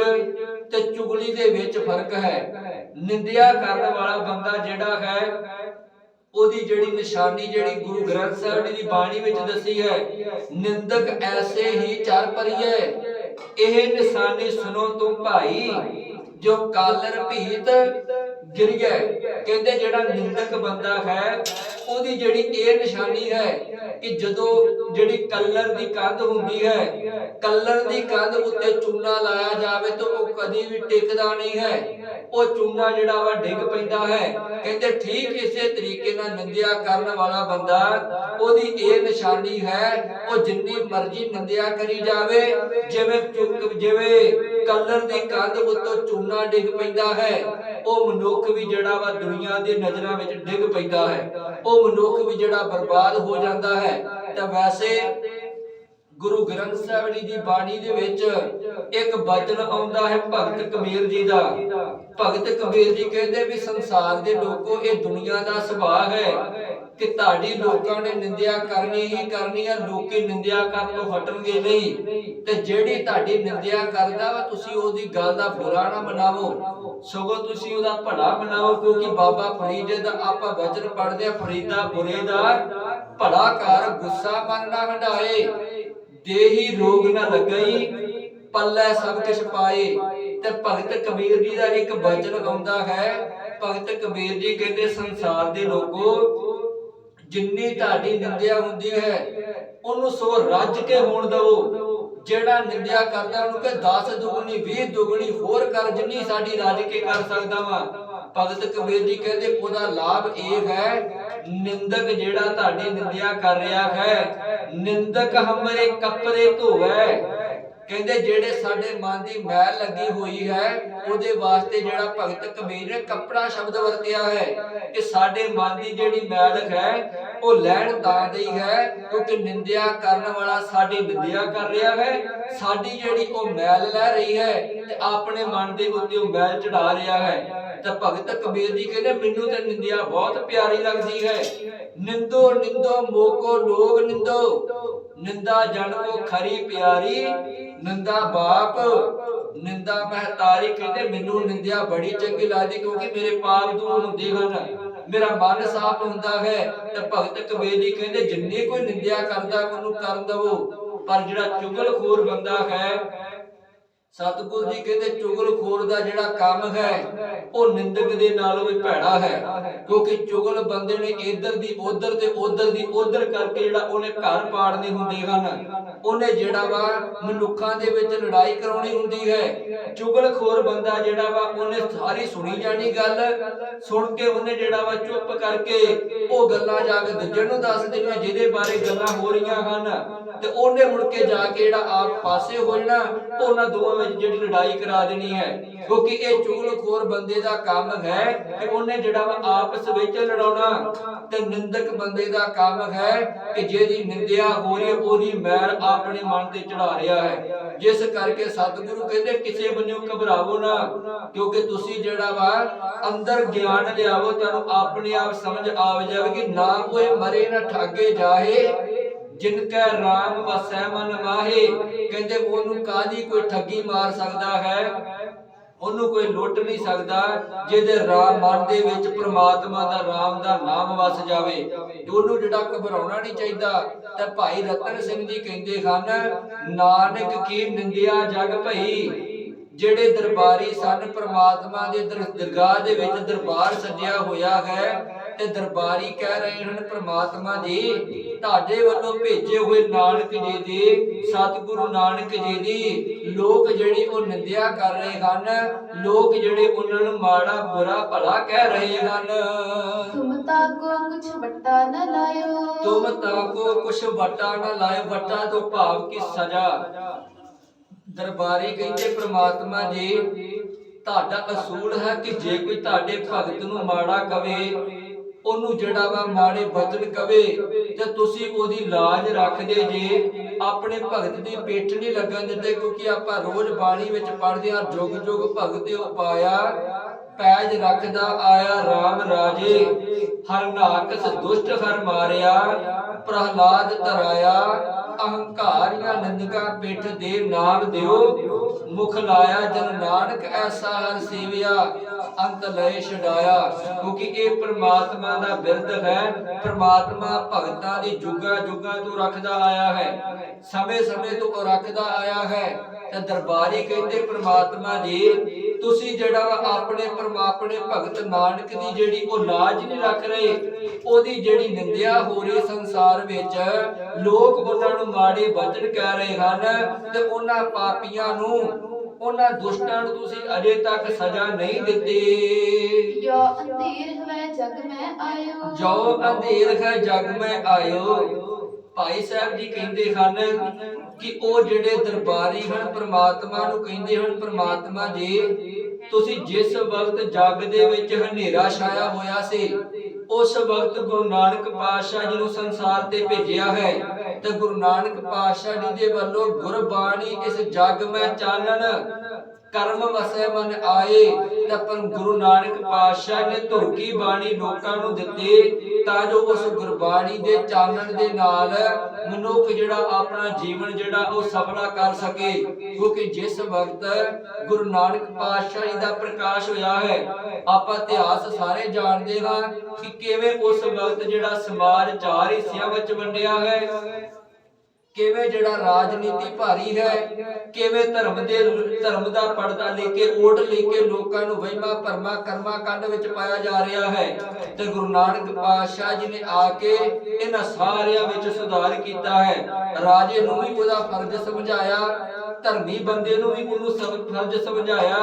ਤੇ ਚੁਗਲੀ ਦੇ ਵਿੱਚ ਫਰਕ ਹੈ। ਨਿੰਦਿਆ ਕਰਨ ਵਾਲਾ ਬੰਦਾ ਜਿਹੜਾ ਹੈ ਉਹਦੀ ਜਿਹੜੀ ਨਿਸ਼ਾਨੀ ਜਿਹੜੀ ਗੁਰੂ ਗ੍ਰੰਥ ਸਾਹਿਬ ਜੀ ਦੀ ਬਾਣੀ ਵਿੱਚ ਦੱਸੀ ਹੈ, ਨਿੰਦਕ ਐਸੇ ਹੀ ਚਰ ਪਰਿਐ ਇਹ ਨਿਸ਼ਾਨੀ ਸੁਨੋ ਤੁਮ ਭਾਈ ਜੋ ਕਾਲਰ ਭੀਤ ਗਿਰਿਆ। ਕਹਿੰਦੇ ਜਿਹੜਾ ਨਿੰਦਕ ਬੰਦਾ ਹੈ ਉਹਦੀ ਜਿਹੜੀ ਇਹ ਨਿਸ਼ਾਨੀ ਹੈ ਕਿ ਜਦੋਂ ਜਿਹੜੀ ਕੱਲਰ ਦੀ ਕੰਧ ਹੁੰਦੀ ਹੈ, ਕੱਲਰ ਦੀ ਕੰਧ ਉੱਤੇ ਚੂਨਾ ਲਾਇਆ ਜਾਵੇ ਤਾਂ ਉਹ ਕਦੀ ਵੀ ਟਿਕਦਾ ਨਹੀਂ ਹੈ, ਉਹ ਚੂਨਾ ਜਿਹੜਾ ਵਾ ਡਿੱਗ ਪੈਂਦਾ ਹੈ। ਕਹਿੰਦੇ ਠੀਕ ਇਸੇ ਤਰੀਕੇ ਨਾਲ ਨਿੰਦਿਆ ਕਰਨ ਵਾਲਾ ਬੰਦਾ ਉਹਦੀ ਇਹ ਨਿਸ਼ਾਨੀ ਹੈ, ਉਹ ਜਿੰਨੀ ਮਰਜ਼ੀ ਨਿੰਦਿਆ ਕਰੀ ਜਾਵੇ, ਜਿਵੇਂ ਕੱਲਰ ਦੀ ਕੰਧ ਉੱਤੋਂ ਚੂਨਾ ਡਿੱਗ ਪੈਂਦਾ ਹੈ, ਉਹ ਮਨੁੱਖ ਵੀ ਜਿਹੜਾ ਵਾ ਦੁਨੀਆ ਦੀ ਨਜ਼ਰਾਂ ਵਿੱਚ ਡਿੱਗ ਪੈਂਦਾ ਹੈ, ਉਹ ਮਨੁੱਖ ਵੀ ਜਿਹੜਾ ਬਰਬਾਦ ਹੋ ਜਾਂਦਾ ਹੈ। ਤਾਂ ਵੈਸੇ ਗੁਰੂ ਗ੍ਰੰਥ ਸਾਹਿਬ ਜੀ ਦੀ ਬਾਣੀ ਦੇ ਵਿੱਚ ਇੱਕ ਬਚਨ ਆਉਂਦਾ ਹੈ ਭਗਤ ਕਬੀਰ ਜੀ ਦਾ। ਭਗਤ ਕਬੀਰ ਜੀ ਕਹਿੰਦੇ ਵੀ ਸੰਸਾਰ ਦੇ ਲੋਕੋ ਇਹ ਦੁਨੀਆ ਦਾ ਸੁਭਾਅ ਹੈ ਕਿ ਤੁਹਾਡੀ ਲੋਕਾਂ ਨੇ ਨਿੰਦਿਆ ਕਰਨੀ ਹੀ ਕਰਨੀ ਹੈ, ਲੋਕੀ ਨਿੰਦਿਆ ਕਰਨ ਤੋਂ ਹਟਣਗੇ ਨਹੀਂ। ਤੇ ਜਿਹੜੀ ਤੁਹਾਡੀ ਨਿੰਦਿਆ ਕਰਦਾ ਵਾ ਤੁਸੀਂ ਉਹਦੀ ਗੱਲ ਦਾ ਬੁਰਾ ਨਾ ਮਨਾਵੋ, ਸਗੋਂ ਤੁਸੀਂ ਉਹਦਾ ਭਲਾ ਮਨਾਓ, ਕਿਉਂਕਿ ਬਾਬਾ ਫਰੀਦ ਦਾ ਆਪਾਂ ਵਚਨ ਪੜ੍ਹਦੇ ਆ, ਫਰੀਦਾ ਬੁਰੇ ਦਾ ਭਲਾ ਕਰ ਗੁੱਸਾ ਮਨ ਨਾ ਹੰਡਾਏ, ਦੇਹੀ ਰੋਗ ਨਾ ਲੱਗਈ ਪੱਲੇ ਸਭ ਕੁਛ ਪਾਏ। ਤੇ ਭਗਤ ਕਬੀਰ ਜੀ ਦਾ ਇੱਕ ਬਚਨ ਆਉਂਦਾ ਹੈ, ਭਗਤ ਕਬੀਰ ਜੀ ਕਹਿੰਦੇ ਸੰਸਾਰ ਦੇ ਲੋਕੋ ਜਿੰਨੀ ਤੁਹਾਡੀ ਨਿੰਦਿਆ ਹੁੰਦੀ ਹੈ ਉਹਨੂੰ ਸੋ ਰੱਜ ਕੇ ਹੋਣ ਦਿਓ, ਜਿਹੜਾ ਨਿੰਦਿਆ ਕਰਦਾ ਉਹਨੂੰ ਕਹੇ 10 ਦੁਗਣੀ 20 ਦੁਗਣੀ ਹੋਰ ਕਰ, ਜਿੰਨੀ ਸਾਡੀ ਰੱਜ ਕੇ ਕਰ ਸਕਦਾ ਵਾ। ਭਗਤ ਕਬੀਰ ਜੀ ਕਹਿੰਦੇ ਉਹਦਾ ਲਾਭ ਇਹ ਹੈ, ਨਿੰਦਕ ਜਿਹੜਾ ਤੁਹਾਡੀ ਨਿੰਦਿਆ ਕਰ ਰਿਹਾ ਹੈ, ਨਿੰਦਕ ਹਮਰੇ ਕੱਪੜੇ ਧੋਵੈ। ਕਹਿੰਦੇ ਜਿਹੜੇ ਸਾਡੇ ਮਨ ਦੀ ਮੈਲ ਲੱਗੀ ਹੋਈ ਹੈ ਉਹਦੇ ਵਾਸਤੇ ਜਿਹੜਾ ਭਗਤ ਕਬੀਰ ਨੇ ਕੱਪੜਾ ਸ਼ਬਦ ਵਰਤਿਆ ਹੈ ਕਿ ਸਾਡੇ ਮਨ ਦੀ ਜਿਹੜੀ ਮੈਲ ਹੈ ਉਹ ਲੈਣ ਤਾਂ ਦੀ ਹੈ, ਕਿਉਂਕਿ ਨਿੰਦਿਆ ਕਰਨ ਵਾਲਾ ਸਾਡੀ ਨਿੰਦਿਆ ਕਰ ਰਿਹਾ ਹੈ, ਸਾਡੀ ਜਿਹੜੀ ਉਹ ਮੈਲ ਲੈ ਰਹੀ ਹੈ ਤੇ ਆਪਣੇ ਮਨ ਦੇ ਉੱਤੇ ਉਹ ਮੈਲ ਚੜਾ ਰਿਹਾ ਹੈ। ਤਾਂ ਭਗਤ ਕਬੀਰ ਜੀ ਕਹਿੰਦੇ ਮੈਨੂੰ ਤੇ ਨਿੰਦਿਆ ਬਹੁਤ ਪਿਆਰੀ ਲੱਗਦੀ ਹੈ। ਨਿੰਦੋ ਨਿੰਦੋ ਮੋਕੋ ਲੋਗ ਨਿੰਦੋ, ਨਿੰਦਾ ਜਨ ਕੋ ਖਰੀ ਪਿਆਰੀ, ਨਿੰਦਾ ਬਾਪ ਨਿੰਦਾ ਮਹਤਾਰੀ। ਕਹਿੰਦੇ ਮੈਨੂੰ ਨਿੰਦਿਆ ਬੜੀ ਚੰਗੀ ਲੱਗਦੀ ਕਿਉਂਕਿ ਮੇਰੇ ਪਾਪ ਦੂਰ ਹੁੰਦੇ ਹਨ, ਮੇਰਾ ਮਨ ਸਾਫ਼ ਹੁੰਦਾ ਹੈ। ਤੇ ਭਗਤ ਕਬੀਰ ਜੀ ਕਹਿੰਦੇ ਜਿੰਨੀ ਕੋਈ ਨਿੰਦਿਆ ਕਰਦਾ ਉਹਨੂੰ ਕਰਨ ਦਵੋ, ਪਰ ਜਿਹੜਾ ਚੁਗਲਖੋਰ ਬੰਦਾ ਹੈ, ਸਤਿਗੁਰੂ ਜੀ ਕਹਿੰਦੇ ਚੁਗਲਖੋਰ ਦਾ ਜਿਹੜਾ ਕੰਮ ਹੈ ਉਹ ਨਿੰਦਕ ਦੇ ਨਾਲੋਂ ਵੀ ਭੈੜਾ ਹੈ, ਕਿਉਂਕਿ ਚੁਗਲ ਬੰਦੇ ਨੇ ਇੱਧਰ ਦੀ ਉੱਧਰ ਤੇ ਉੱਧਰ ਦੀ ਉੱਧਰ ਕਰਕੇ ਜਿਹੜਾ ਉਹਨੇ ਘਰ ਪਾੜਨੇ ਹੁੰਦੇ ਹਨ, ਉਹਨੇ ਜਿਹੜਾ ਵਾ ਮਨੁੱਖਾਂ ਦੇ ਵਿੱਚ ਲੜਾਈ ਕਰਾਉਣੀ ਹੁੰਦੀ ਹੈ। ਚੁਗਲਖੋਰ ਬੰਦਾ ਜਿਹੜਾ ਵਾ ਉਹਨੇ ਸਾਰੀ ਸੁਣੀ ਜਾਣੀ ਗੱਲ, ਸੁਣ ਕੇ ਉਹਨੇ ਜਿਹੜਾ ਵਾ ਚੁੱਪ ਕਰਕੇ ਉਹ ਗੱਲਾਂ ਜਾ ਕੇ ਦੂਜੇ ਨੂੰ ਦੱਸ ਦੇਣੀਆਂ ਜਿਹਦੇ ਬਾਰੇ ਗੱਲਾਂ ਹੋ ਰਹੀਆਂ ਹਨ, ਤੇ ਉਹਨੇ ਮੁੜ ਕੇ ਜਾ ਕੇ ਜਿਹੜਾ ਆਪ ਪਾਸੇ ਹੋ ਜਾਣਾ, ਉਹਨਾਂ ਦੋਵਾਂ ਵਿੱਚ ਜਿਹੜੀ ਲੜਾਈ ਕਰਾ ਦੇਣੀ ਹੈ। ਕਿਉਂਕਿ ਇਹ ਚੁਗਲਖੋਰ ਬੰਦੇ ਦਾ ਕੰਮ ਹੈ ਕਿ ਉਹਨੇ ਜਿਹੜਾ ਵਾ ਆਪਸ ਵਿੱਚ ਲੜਾਉਣਾ, ਤੇ ਨਿੰਦਕ ਬੰਦੇ ਦਾ ਕੰਮ ਹੈ ਕਿ ਜਿਹਦੀ ਨਿੰਦਿਆ ਹੋ ਰਹੀ ਹੈ ਉਹਦੀ ਮੈਲ ਆਪਣੇ ਮਨ ਤੇ ਚੜਾ ਰਿਹਾ ਹੈ। ਜਿਸ ਕਰਕੇ ਸਤਿਗੁਰੂ ਕਹਿੰਦੇ ਕਿਸੇ ਬੰਨਿਓ ਘਬਰਾਵੋ ਨਾ, ਕਿਉਂਕਿ ਤੁਸੀਂ ਜਿਹੜਾ ਵਾ ਅੰਦਰ ਗਿਆਨ ਲਿਆਵੋ, ਤੁਹਾਨੂੰ ਆਪਣੇ ਆਪ ਸਮਝ ਆ ਜਾਵੇਗੀ। ਨਾ ਕੋਈ ਮਰੇ ਨਾ ਠਾਗੇ ਜਾਹੇ, ਜਿਨ ਕੈ ਰਾਮ ਵਸੈ ਮਨ ਮਾਹੇ। ਕਹਿੰਦੇ ਉਹਨੂੰ ਕਾਹਦੀ ਕੋਈ ਠੱਗੀ ਮਾਰ ਸਕਦਾ ਹੈ, ਉਹਨੂੰ ਕੋਈ ਲੁੱਟ ਨਹੀਂ ਸਕਦਾ ਜਿਹਦੇ ਰਾਮ ਮਨ ਦੇ ਵਿੱਚ ਪ੍ਰਮਾਤਮਾ ਦਾ ਰਾਮ ਦਾ ਨਾਮ ਵਸ ਜਾਵੇ। ਉਹਨੂੰ ਜਿਹੜਾ ਘਬਰਾਉਣਾ ਨਹੀਂ ਚਾਹੀਦਾ। ਤੇ ਭਾਈ ਰਤਨ ਸਿੰਘ ਜੀ ਕਹਿੰਦੇ ਹਨ, ਨਾਨਕ ਕੀ ਨਿੰਦਿਆ ਜਗ ਭਈ। ਜਿਹੜੇ ਦਰਬਾਰੀ ਸਨ ਪ੍ਰਮਾਤਮਾ ਦੇ ਦਰਗਾਹ ਦੇ ਵਿੱਚ ਦਰਬਾਰ ਸਜਿਆ ਹੋਇਆ ਹੈ, ਤੇ ਦਰਬਾਰੀ ਕਹਿ ਰਹੇ ਹਨ ਪ੍ਰਮਾਤਮਾ ਜੀ ਤੁਹਾਡੇ ਵੱਲੋਂ ਭੇਜੇ ਹੋਏ ਨਾਨਕ ਜੀ ਦੀ, ਸਤਿਗੁਰੂ ਨਾਨਕ ਜੀ ਦੀ ਲੋਕ ਜਿਹੜੀ ਉਹ ਨਿੰਦਿਆ ਕਰ ਰਹੇ ਹਨ, ਲੋਕ ਜਿਹੜੇ ਉਹਨਾਂ ਨੂੰ ਮਾੜਾ ਬੁਰਾ ਭਲਾ ਕਹਿ ਰਹੇ ਹਨ। ਤੁਮ ਤਾਕੋ ਕੁਛ ਵੱਟਾ ਨਾ ਲਾਇਓ, ਤੁਮ ਤਾਕੋ ਕੁਛ ਵੱਟਾ ਨਾ ਲਾਇਓ। ਵੱਟਾ ਤੋਂ ਭਾਵ ਕੀ ਸਜ਼ਾ। ਦਰਬਾਰੀ ਕਹਿੰਦੇ ਪ੍ਰਮਾਤਮਾ ਜੀ ਤੁਹਾਡਾ ਅਸੂਲ ਹੈ ਕਿ ਜੇ ਕੋਈ ਤੁਹਾਡੇ ਭਗਤ ਨੂੰ ਮਾੜਾ ਕਵੇ, ਉਹਨੂੰ ਜਿਹੜਾ ਵਾ ਮਾੜੇ ਬਚਨ ਕਵੇ, ਤੇ ਤੁਸੀਂ ਉਹਦੀ ਲਾਜ ਰੱਖਦੇ ਜੇ, ਆਪਣੇ ਭਗਤ ਦੀ ਪਿੱਠ ਨਹੀਂ ਲੱਗਣ ਦਿੰਦੇ। ਕਿਉਂਕਿ ਆਪਾਂ ਰੋਜ਼ ਬਾਣੀ ਵਿੱਚ ਪੜ੍ਹਦੇ ਹਾਂ, ਜੁਗ ਜੁਗ ਭਗਤਿ ਉਪਾਇਆ, ਪੈਜ ਰੱਖਦਾ ਆਇਆ RAM ਰਾਜੇ, ਹਰਨਾਕਸ ਦੁਸ਼ਟ ਹਰ ਮਾਰਿਆ, ਪ੍ਰਹਲਾਦ ਤਰਾਇਆ, ਅਹੰਕਾਰੀਆਂ ਨਿੰਦਕਾਂ ਪਿੱਠ ਦੇ ਨਾਮ ਦਿਓ, ਮੁਖ ਲਾਇਆ ਜਨ ਨਾਨਕ ਐਸਾ ਹਰ ਸੇਵਿਆ, ਅੰਤ ਲਏ ਛਡਾਇਆ। ਕਿਉਂਕਿ ਇਹ ਪ੍ਰਮਾਤਮਾ ਦਾ ਬਿਰਦ ਹੈ, ਪ੍ਰਮਾਤਮਾ ਭਗਤਾਂ ਦੀ ਜੁਗਾ ਜੁਗਾ ਤੋਂ ਰੱਖਦਾ ਆਇਆ ਹੈ, ਸਮੇਂ ਸਮੇਂ ਤੋਂ ਉਹ ਰੱਖਦਾ ਆਇਆ ਹੈ। ਤੇ ਦਰਬਾਰੀ ਕਹਿੰਦੇ ਪ੍ਰਮਾਤਮਾ ਜੀ ਤੁਸੀਂ ਜਿਹੜਾ ਵਾ ਆਪਣੇ ਭਗਤ ਨਾਨਕ ਦੀ ਜਿਹੜੀ ਉਹ ਲਾਜ ਨਹੀਂ ਰੱਖ ਰਹੇ, ਉਹਦੀ ਜਿਹੜੀ ਨਿੰਦਿਆ ਹੋ ਰਹੀ ਸੰਸਾਰ ਵਿੱਚ, ਲੋਕ ਉਹਨਾਂ ਨੂੰ ਮਾੜੇ ਬਚਨ ਕਹਿ ਰਹੇ ਹਨ, ਤੇ ਉਹਨਾਂ ਪਾਪੀਆਂ ਨੂੰ, ਉਹਨਾਂ ਦੁਸ਼ਟਾਂ ਨੂੰ ਤੁਸੀਂ ਅਜੇ ਤੱਕ ਸਜ਼ਾ ਨਹੀਂ ਦਿੱਤੀ। ਜੋ ਅੰਧੇਰ ਹੈ ਜਗ ਮੈਂ ਆਇਓ, ਜੋ ਅੰਧੇਰ ਹੈ ਜਗ ਮੈਂ ਆਇਓ। ਭਾਈ ਸਾਹਿਬ ਜੀ ਕਹਿੰਦੇ ਹਨ ਕਿ ਉਹ ਜਿਹੜੇ ਦਰਬਾਰੀ ਹਨ ਪ੍ਰਮਾਤਮਾ ਨੂੰ ਕਹਿੰਦੇ ਹਨ, ਪ੍ਰਮਾਤਮਾ ਜੀ ਤੁਸੀਂ ਜਿਸ ਵਕਤ ਜਗ ਦੇ ਵਿੱਚ ਹਨੇਰਾ ਛਾਇਆ ਹੋਇਆ ਸੀ, ਉਸ ਵਕਤ ਗੁਰੂ ਨਾਨਕ ਪਾਤਸ਼ਾਹ ਜੀ ਨੂੰ ਸੰਸਾਰ ਤੇ ਭੇਜਿਆ ਹੈ, ਤੇ ਗੁਰੂ ਨਾਨਕ ਪਾਤਸ਼ਾਹ ਜੀ ਦੇ ਵੱਲੋਂ ਗੁਰਬਾਣੀ ਇਸ ਜਗ ਮੈਂ ਚਾਨਣ ਕਰਮ ਵਸੈ ਮਨ ਆਏ। ਤਾਂ ਪਰ ਗੁਰੂ ਨਾਨਕ ਪਾਤਸ਼ਾਹ ਨੇ ਧੁਰਕੀ ਬਾਣੀ ਲੋਕਾਂ ਨੂੰ ਦਿੱਤੀ, ਤਾਂ ਜੋ ਉਸ ਗੁਰਬਾਣੀ ਦੇ ਚਾਨਣ ਦੇ ਨਾਲ ਮਨੁੱਖ ਜਿਹੜਾ ਆਪਣਾ ਜੀਵਨ ਜਿਹੜਾ ਉਹ ਸਫਲਾ ਕਰ ਸਕੇ। ਕਿਉਂਕਿ ਜਿਸ ਵਕਤ ਗੁਰੂ ਨਾਨਕ ਪਾਤਸ਼ਾਹ ਜੀ ਦਾ ਪ੍ਰਕਾਸ਼ ਹੋਇਆ ਹੈ, ਆਪਾਂ ਇਤਿਹਾਸ ਸਾਰੇ ਜਾਣਦੇ ਹਾਂ ਕਿ ਕਿਵੇਂ ਉਸ ਵਕਤ ਜਿਹੜਾ ਸਮਾਜ ਚਾਰ ਹਿੱਸਿਆਂ ਵਿੱਚ ਵੰਡਿਆ ਹੈ। ਕਿਵੇਂ ਜਿਹੜਾ ਰਾਜਨੀਤੀ ਭਾਰੀ ਹੈ, ਕਿਵੇਂ ਧਰਮ ਦਾ ਪਰਦਾ ਲੈ ਕੇ ਓਟ ਲੈ ਕੇ ਲੋਕਾਂ ਨੂੰ ਵਹਿਮਾਂ ਭਰਮਾਂ ਕਰਮਾਂ ਕੰਡ ਵਿੱਚ ਪਾਇਆ ਜਾ ਰਿਹਾ ਹੈ। ਤੇ ਗੁਰੂ ਨਾਨਕ ਪਾਤਸ਼ਾਹ ਜੀ ਨੇ ਆ ਕੇ ਇਹਨਾਂ ਸਾਰਿਆਂ ਵਿੱਚ ਸੁਧਾਰ ਕੀਤਾ ਹੈ। ਰਾਜੇ ਨੂੰ ਵੀ ਉਹਦਾ ਫਰਜ਼ ਸਮਝਾਇਆ, ਧਰਮੀ ਬੰਦੇ ਨੂੰ ਵੀ ਉਹਨੂੰ ਫਰਜ਼ ਸਮਝਾਇਆ,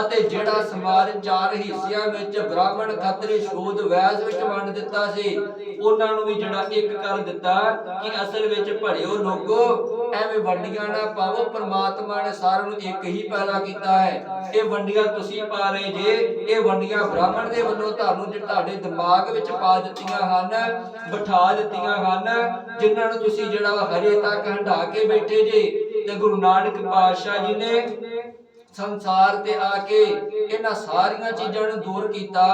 ਅਤੇ ਜਿਹੜਾ ਸਮਾਜ ਚਾਰ ਹਿੱਸਿਆਂ ਵਿੱਚ ਬ੍ਰਾਹਮਣ ਖੱਤਰੀ ਸ਼ੂਦ ਵੈਸ ਵਿੱਚ ਵੰਡ ਦਿੱਤਾ ਸੀ, ਉਹਨਾਂ ਨੂੰ ਵੀ ਜਿਹੜਾ ਇੱਕ ਕਰ ਦਿੱਤਾ ਕਿ ਅਸਲ ਵਿੱਚ ਭਲਿਓ ਲੋਕੋ ਐਵੇਂ ਵੰਡੀਆਂ ਨਾ ਪਾਵੋ, ਪ੍ਰਮਾਤਮਾ ਨੇ ਸਾਰਿਆਂ ਨੂੰ ਇੱਕ ਹੀ ਪੈਦਾ ਕੀਤਾ ਹੈ। ਇਹ ਵੰਡੀਆਂ ਤੁਸੀਂ ਪਾ ਰਹੇ ਜੇ, ਇਹ ਵੰਡੀਆਂ ਬ੍ਰਾਹਮਣ ਦੇ ਵੱਲੋਂ ਤੁਹਾਨੂੰ ਤੁਹਾਡੇ ਦਿਮਾਗ ਵਿੱਚ ਪਾ ਦਿੱਤੀਆਂ ਹਨ, ਬਿਠਾ ਦਿੱਤੀਆਂ ਹਨ, ਜਿਨ੍ਹਾਂ ਨੂੰ ਤੁਸੀਂ ਜਿਹੜਾ ਹਜੇ ਤੱਕ ਹੰਢਾ ਕੇ ਬੈਠੇ ਜੇ। ਤੇ ਗੁਰੂ ਨਾਨਕ ਪਾਤਸ਼ਾਹ ਜੀ ਨੇ ਸੰਸਾਰ ਤੇ ਆ ਕੇ ਇਹਨਾਂ ਸਾਰੀਆਂ ਚੀਜ਼ਾਂ ਨੂੰ ਦੂਰ ਕੀਤਾ।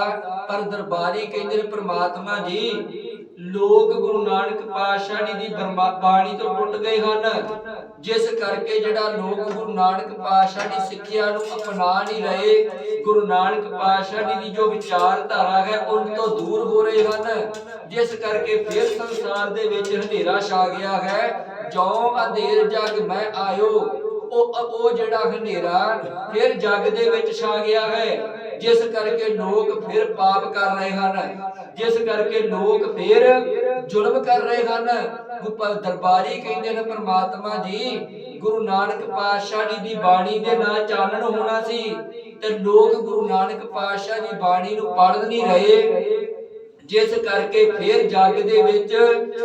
ਪਰ ਦਰਬਾਰੀ ਕਹਿੰਦੇ ਨੇ ਪ੍ਰਮਾਤਮਾ ਜੀ, ਲੋਕ ਗੁਰੂ ਨਾਨਕ ਪਾਤਸ਼ਾਹ ਜੀ ਦੀ ਬਾਣੀ ਤੋਂ ਟੁੱਟ ਗਏ ਹਨ, ਜਿਸ ਕਰਕੇ ਜਿਹੜਾ ਲੋਕ ਗੁਰੂ ਨਾਨਕ ਪਾਤਸ਼ਾਹ ਦੀ ਸਿੱਖਿਆ ਨੂੰ ਅਪਣਾ ਨਹੀਂ ਰਹੇ, ਗੁਰੂ ਨਾਨਕ ਪਾਤਸ਼ਾਹ ਜੀ ਦੀ ਜੋ ਵਿਚਾਰਧਾਰਾ ਹੈ ਉਹਨਾਂ ਤੋਂ ਦੂਰ ਹੋ ਰਹੇ ਹਨ, ਜਿਸ ਕਰਕੇ ਫਿਰ ਸੰਸਾਰ ਦੇ ਵਿੱਚ ਹਨੇਰਾ ਛਾ ਗਿਆ ਹੈ। ਜੋ ਅੰਧੇਰ ਜਗ ਮੈਂ ਆਇਓ, ਉਹ ਜਿਹੜਾ ਹਨੇਰਾ ਫਿਰ ਜਗ ਦੇ ਵਿੱਚ ਛਾ ਗਿਆ ਹੈ, ਜਿਸ ਕਰਕੇ ਲੋਕ ਫਿਰ ਪਾਪ ਕਰ ਰਹੇ ਹਨ, ਜਿਸ ਕਰਕੇ ਲੋਕ ਫਿਰ ਜ਼ੁਲਮ ਕਰ ਰਹੇ ਹਨ। ਦਰਬਾਰੀ ਕਹਿੰਦੇ ਨੇ ਪ੍ਰਮਾਤਮਾ ਜੀ, ਗੁਰੂ ਨਾਨਕ ਪਾਤਸ਼ਾਹ ਜੀ ਦੀ ਬਾਣੀ ਦੇ ਨਾਲ ਚਾਨਣ ਹੋਣਾ ਸੀ, ਤੇ ਲੋਕ ਗੁਰੂ ਨਾਨਕ ਪਾਤਸ਼ਾਹ ਦੀ ਬਾਣੀ ਨੂੰ ਪੜ੍ਹ ਨਹੀਂ ਰਹੇ, ਜਿਸ ਕਰਕੇ ਫਿਰ ਜਗ ਦੇ ਵਿੱਚ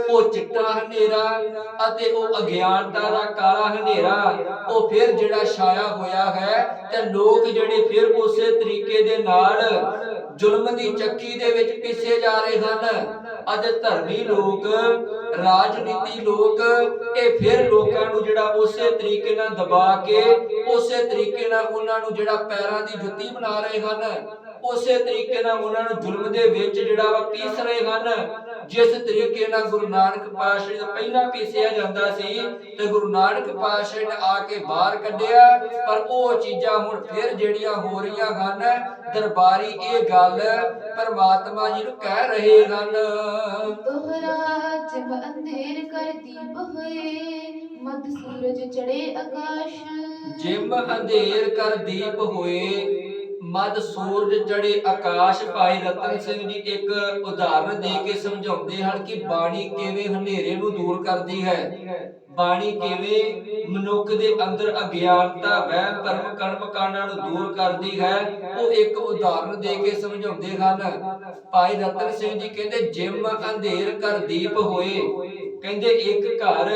ਉਹ ਚਿੱਟਾ ਹਨੇਰਾ ਅਤੇ ਉਹ ਅਗਿਆਨਤਾ ਦਾ ਕਾਲਾ ਹਨੇਰਾ ਉਹ ਫਿਰ ਜਿਹੜਾ ਛਾਇਆ ਹੋਇਆ ਹੈ। ਤੇ ਲੋਕ ਜਿਹੜੇ ਫਿਰ ਉਸੇ ਤਰੀਕੇ ਦੇ ਨਾਲ ਜ਼ੁਲਮ ਦੀ ਚੱਕੀ ਦੇ ਵਿੱਚ ਪਿੱਛੇ ਜਾ ਰਹੇ ਹਨ, ਅਤੇ ਧਰਮੀ ਲੋਕ, ਰਾਜਨੀਤੀ ਲੋਕ ਇਹ ਫਿਰ ਲੋਕਾਂ ਨੂੰ ਜਿਹੜਾ ਉਸੇ ਤਰੀਕੇ ਨਾਲ ਦਬਾ ਕੇ, ਉਸੇ ਤਰੀਕੇ ਨਾਲ ਉਹਨਾਂ ਨੂੰ ਜਿਹੜਾ ਪੈਰਾਂ ਦੀ ਜੁੱਤੀ ਬਣਾ ਰਹੇ ਹਨ, ਉਸੇ ਤਰੀਕੇ ਨਾਲ ਉਹਨਾਂ ਨੂੰ ਜ਼ੁਲਮ ਦੇ ਵਿੱਚ ਜਿਹੜਾ ਵਾ ਪੀਸ ਰਹੇ ਹਨ, ਜਿਸ ਤਰੀਕੇ ਨਾਲ ਗੁਰੂ ਨਾਨਕ ਪਾਤਸ਼ਾਹ ਦਾ ਪਹਿਲਾਂ ਪੀਸਿਆ ਜਾਂਦਾ ਸੀ ਤੇ ਗੁਰੂ ਨਾਨਕ ਪਾਤਸ਼ਾਹ ਨੇ ਆ ਕੇ ਬਾਹਰ ਕੱਢਿਆ। ਪਰ ਉਹ ਚੀਜ਼ਾਂ ਹੁਣ ਫਿਰ ਜਿਹੜੀਆਂ ਹੋ ਰਹੀਆਂ ਹਨ, ਦਰਬਾਰੀ ਇਹ ਗੱਲ ਪਰਮਾਤਮਾ ਜੀ ਨੂੰ ਕਹਿ ਰਹੇ ਹਨ। ਤੋਹਰਾ ਜਬ ਅੰਧੇਰ ਕਰ ਦੀਪ ਹੋਏ, ਮਦ ਸੂਰਜ ਚੜੇ ਆਕਾਸ਼। ਜਿਮ ਅੰਧੇਰ ਕਰ ਦੀਪ ਹੋਏ, ਮਦ ਸੂਰਜ ਚੜੇ ਆਕਾਸ਼। ਭਾਈ ਰਤਨ ਸਿੰਘ ਜੀ ਇੱਕ ਉਦਾਹਰਨ ਦੇ ਕੇ ਸਮਝਾਉਂਦੇ ਹਨ ਕਿ ਬਾਣੀ ਕਿਵੇਂ ਹਨੇਰੇ ਨੂੰ ਦੂਰ ਕਰਦੀ ਹੈ, ਬਾਣੀ ਕਿਵੇਂ ਮਨੁੱਖ ਦੇ ਅੰਦਰ ਅਗਿਆਨਤਾ, ਵਹਿਮ ਭਰਮ, ਕਰਮ ਕਾਂਡਾਂ ਨੂੰ ਦੂਰ ਕਰਦੀ ਹੈ। ਉਹ ਇੱਕ ਉਦਾਹਰਨ ਦੇ ਕੇ ਸਮਝਾਉਂਦੇ ਹਨ। ਭਾਈ ਰਤਨ ਸਿੰਘ ਜੀ ਕਹਿੰਦੇ ਜਿਮ ਅੰਧੇਰ ਕਰ ਦੀਪ ਹੋਏ, ਕਹਿੰਦੇ ਇੱਕ ਘਰ